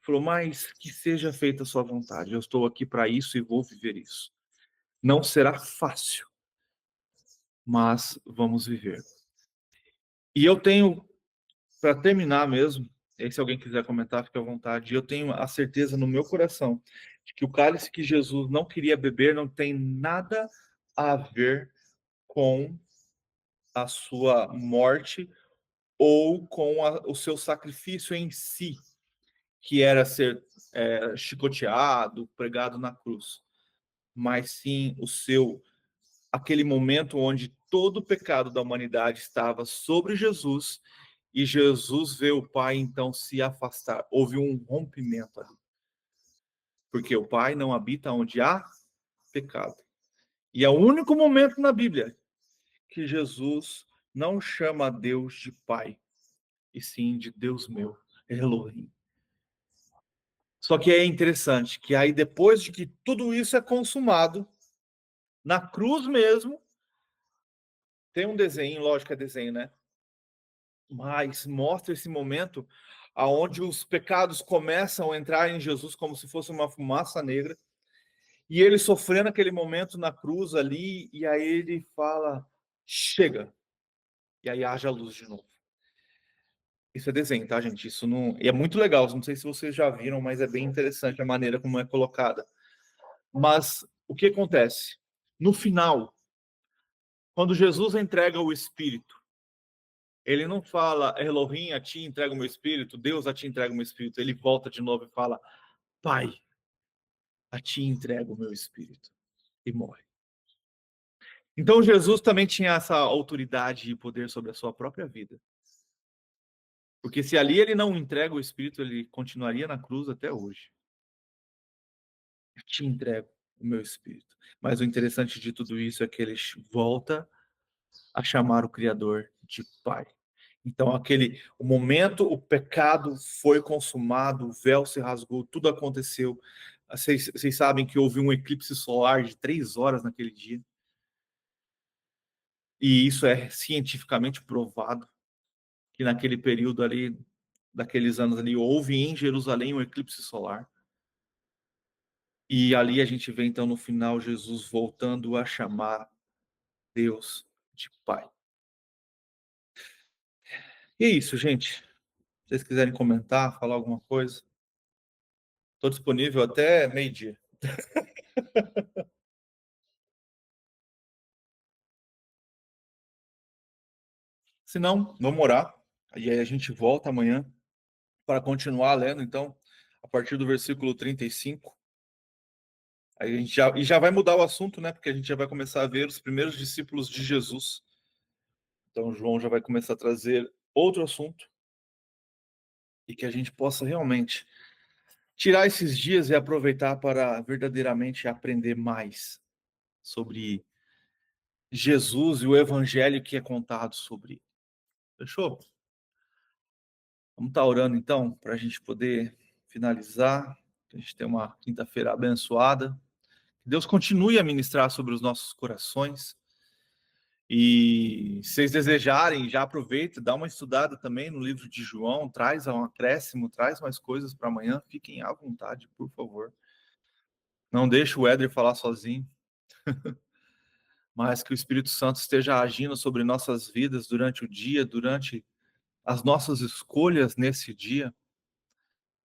falou: mas que seja feita a sua vontade. Eu estou aqui para isso e vou viver isso. Não será fácil, mas vamos viver. E eu tenho, para terminar mesmo, e se alguém quiser comentar, fique à vontade, eu tenho a certeza no meu coração de que o cálice que Jesus não queria beber não tem nada a ver com a sua morte ou com o seu sacrifício em si, que era ser chicoteado, pregado na cruz, mas sim aquele momento onde todo o pecado da humanidade estava sobre Jesus e Jesus vê o Pai então se afastar. Houve um rompimento ali, porque o Pai não habita onde há pecado. E é o único momento na Bíblia que Jesus não chama Deus de Pai, e sim de Deus meu, Elohim. Só que é interessante que aí depois de que tudo isso é consumado, na cruz mesmo, tem um desenho, lógico que é desenho, né? Mas mostra esse momento aonde os pecados começam a entrar em Jesus como se fosse uma fumaça negra, e ele sofrendo aquele momento na cruz ali, e aí ele fala: chega, e aí haja luz de novo. Isso é desenho, tá, gente? Isso não... E é muito legal, não sei se vocês já viram, mas é bem interessante a maneira como é colocada. Mas o que acontece? No final, quando Jesus entrega o Espírito, Ele não fala, Elohim, a ti entrega o meu espírito, Deus, a ti entrega o meu espírito. Ele volta de novo e fala, Pai, a ti entrego o meu espírito. E morre. Então Jesus também tinha essa autoridade e poder sobre a sua própria vida. Porque se ali ele não entrega o espírito, ele continuaria na cruz até hoje. Eu te entrego o meu espírito. Mas o interessante de tudo isso é que ele volta a chamar o Criador de Pai. Então, o momento, o pecado foi consumado, o véu se rasgou, tudo aconteceu. Vocês sabem que houve um eclipse solar de 3 horas naquele dia. E isso é cientificamente provado, que naquele período ali, daqueles anos ali, houve em Jerusalém um eclipse solar. E ali a gente vê, então, no final, Jesus voltando a chamar Deus de Pai. E é isso, gente. Se vocês quiserem comentar, falar alguma coisa, estou disponível até meio-dia. Se não, vamos orar. E aí a gente volta amanhã para continuar lendo, então, a partir do versículo 35. Aí a gente já vai mudar o assunto, né? Porque a gente já vai começar a ver os primeiros discípulos de Jesus. Então, João já vai começar a trazer outro assunto e que a gente possa realmente tirar esses dias e aproveitar para verdadeiramente aprender mais sobre Jesus e o evangelho que é contado sobre ele. Fechou? Vamos estar orando então, para a gente poder finalizar, que a gente tenha uma quinta-feira abençoada. Que Deus continue a ministrar sobre os nossos corações. E se vocês desejarem, já aproveita, dá uma estudada também no livro de João, traz um acréscimo, traz mais coisas para amanhã. Fiquem à vontade, por favor. Não deixe o Éder falar sozinho. Mas que o Espírito Santo esteja agindo sobre nossas vidas durante o dia, durante as nossas escolhas nesse dia,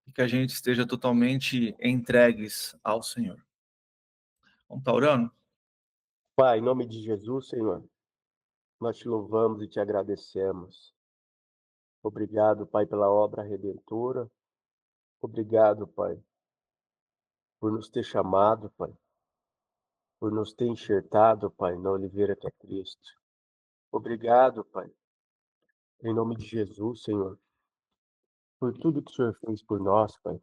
e que a gente esteja totalmente entregues ao Senhor. Vamos estar orando? Pai, em nome de Jesus, Senhor, nós te louvamos e te agradecemos. Obrigado, Pai, pela obra redentora. Obrigado, Pai, por nos ter chamado, Pai, por nos ter enxertado, Pai, na oliveira que é Cristo. Obrigado, Pai, em nome de Jesus, Senhor, por tudo que o Senhor fez por nós, Pai,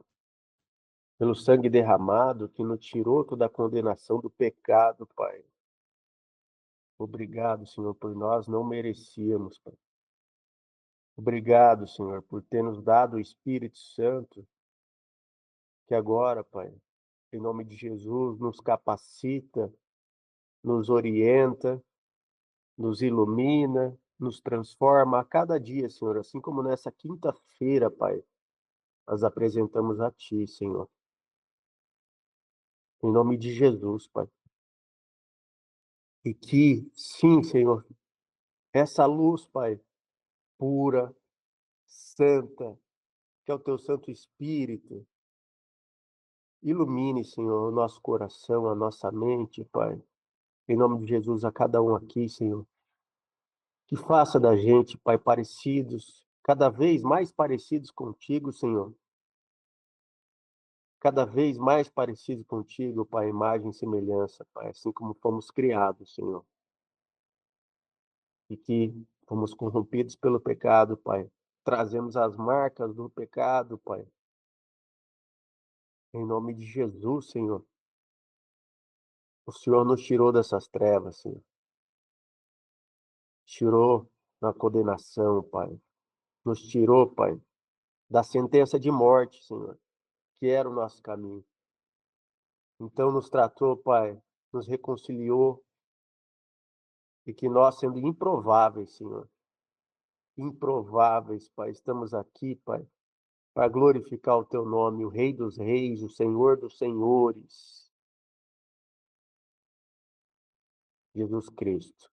pelo sangue derramado que nos tirou toda a condenação do pecado, Pai. Obrigado, Senhor, por nós não merecíamos, Pai. Obrigado, Senhor, por ter nos dado o Espírito Santo, que agora, Pai, em nome de Jesus, nos capacita, nos orienta, nos ilumina, nos transforma a cada dia, Senhor, assim como nessa quinta-feira, Pai, nós apresentamos a Ti, Senhor. Em nome de Jesus, Pai. E que, sim, Senhor, essa luz, Pai, pura, santa, que é o Teu Santo Espírito, ilumine, Senhor, o nosso coração, a nossa mente, Pai. Em nome de Jesus, a cada um aqui, Senhor. Que faça da gente, Pai, parecidos, cada vez mais parecidos contigo, Senhor. Cada vez mais parecidos contigo, Pai, imagem e semelhança, Pai, assim como fomos criados, Senhor. E que fomos corrompidos pelo pecado, Pai. Trazemos as marcas do pecado, Pai. Em nome de Jesus, Senhor. O Senhor nos tirou dessas trevas, Senhor. Tirou da condenação, Pai. Nos tirou, Pai, da sentença de morte, Senhor, que era o nosso caminho. Então nos tratou, Pai, nos reconciliou e que nós, sendo improváveis, Senhor, improváveis, Pai, estamos aqui, Pai, para glorificar o Teu nome, o Rei dos Reis, o Senhor dos Senhores, Jesus Cristo.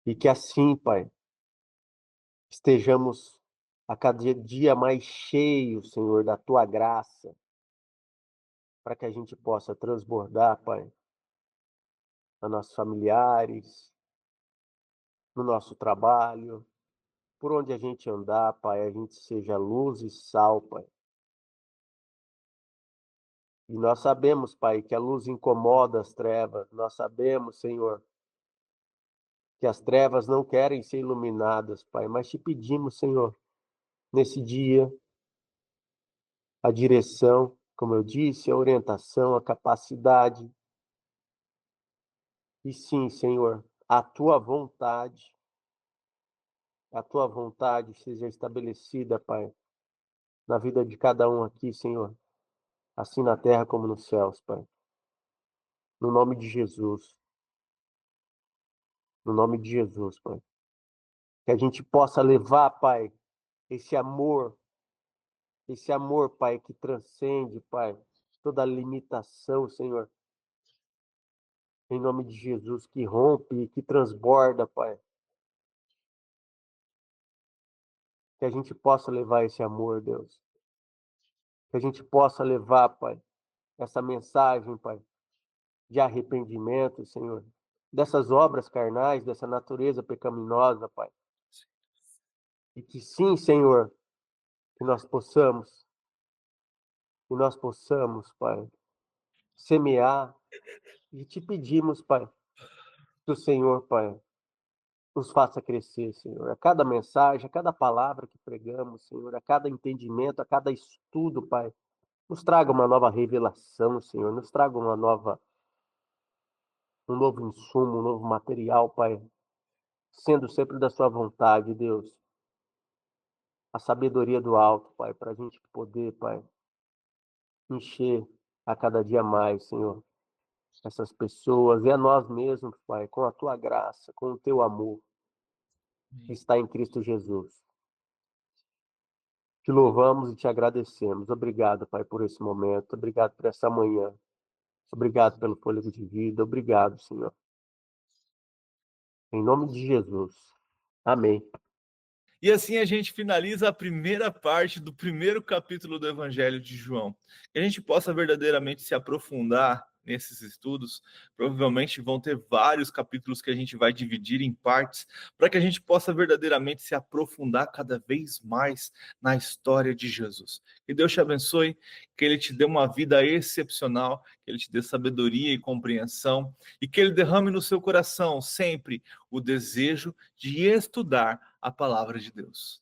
E que assim, Pai, estejamos a cada dia mais cheios, Senhor, da Tua graça, para que a gente possa transbordar, Pai, a nossos familiares, no nosso trabalho, por onde a gente andar, Pai, a gente seja luz e sal, Pai. E nós sabemos, Pai, que a luz incomoda as trevas. Nós sabemos, Senhor, que as trevas não querem ser iluminadas, Pai, mas te pedimos, Senhor, nesse dia, a direção, como eu disse, a orientação, a capacidade. E sim, Senhor, a tua vontade seja estabelecida, Pai, na vida de cada um aqui, Senhor, assim na terra como nos céus, Pai. No nome de Jesus. No nome de Jesus, Pai. Que a gente possa levar, Pai, esse amor, Pai, que transcende, Pai, toda limitação, Senhor. Em nome de Jesus, que rompe e que transborda, Pai. Que a gente possa levar esse amor, Deus. Que a gente possa levar, Pai, essa mensagem, Pai, de arrependimento, Senhor. Dessas obras carnais, dessa natureza pecaminosa, Pai. E que sim, Senhor, que nós possamos, Pai, semear e te pedimos, Pai, que o Senhor, Pai, nos faça crescer, Senhor. A cada mensagem, a cada palavra que pregamos, Senhor, a cada entendimento, a cada estudo, Pai, nos traga uma nova revelação, Senhor, nos traga um novo insumo, um novo material, Pai, sendo sempre da sua vontade, Deus. A sabedoria do alto, Pai, para a gente poder, Pai, encher a cada dia mais, Senhor, essas pessoas e a nós mesmos, Pai, com a tua graça, com o teu amor que está em Cristo Jesus. Te louvamos e te agradecemos. Obrigado, Pai, por esse momento. Obrigado por essa manhã. Obrigado pelo fôlego de vida. Obrigado, Senhor. Em nome de Jesus. Amém. E assim a gente finaliza a primeira parte do primeiro capítulo do Evangelho de João. Que a gente possa verdadeiramente se aprofundar nesses estudos. Provavelmente vão ter vários capítulos que a gente vai dividir em partes, para que a gente possa verdadeiramente se aprofundar cada vez mais na história de Jesus. Que Deus te abençoe, que Ele te dê uma vida excepcional, que Ele te dê sabedoria e compreensão, e que Ele derrame no seu coração sempre o desejo de estudar a palavra de Deus.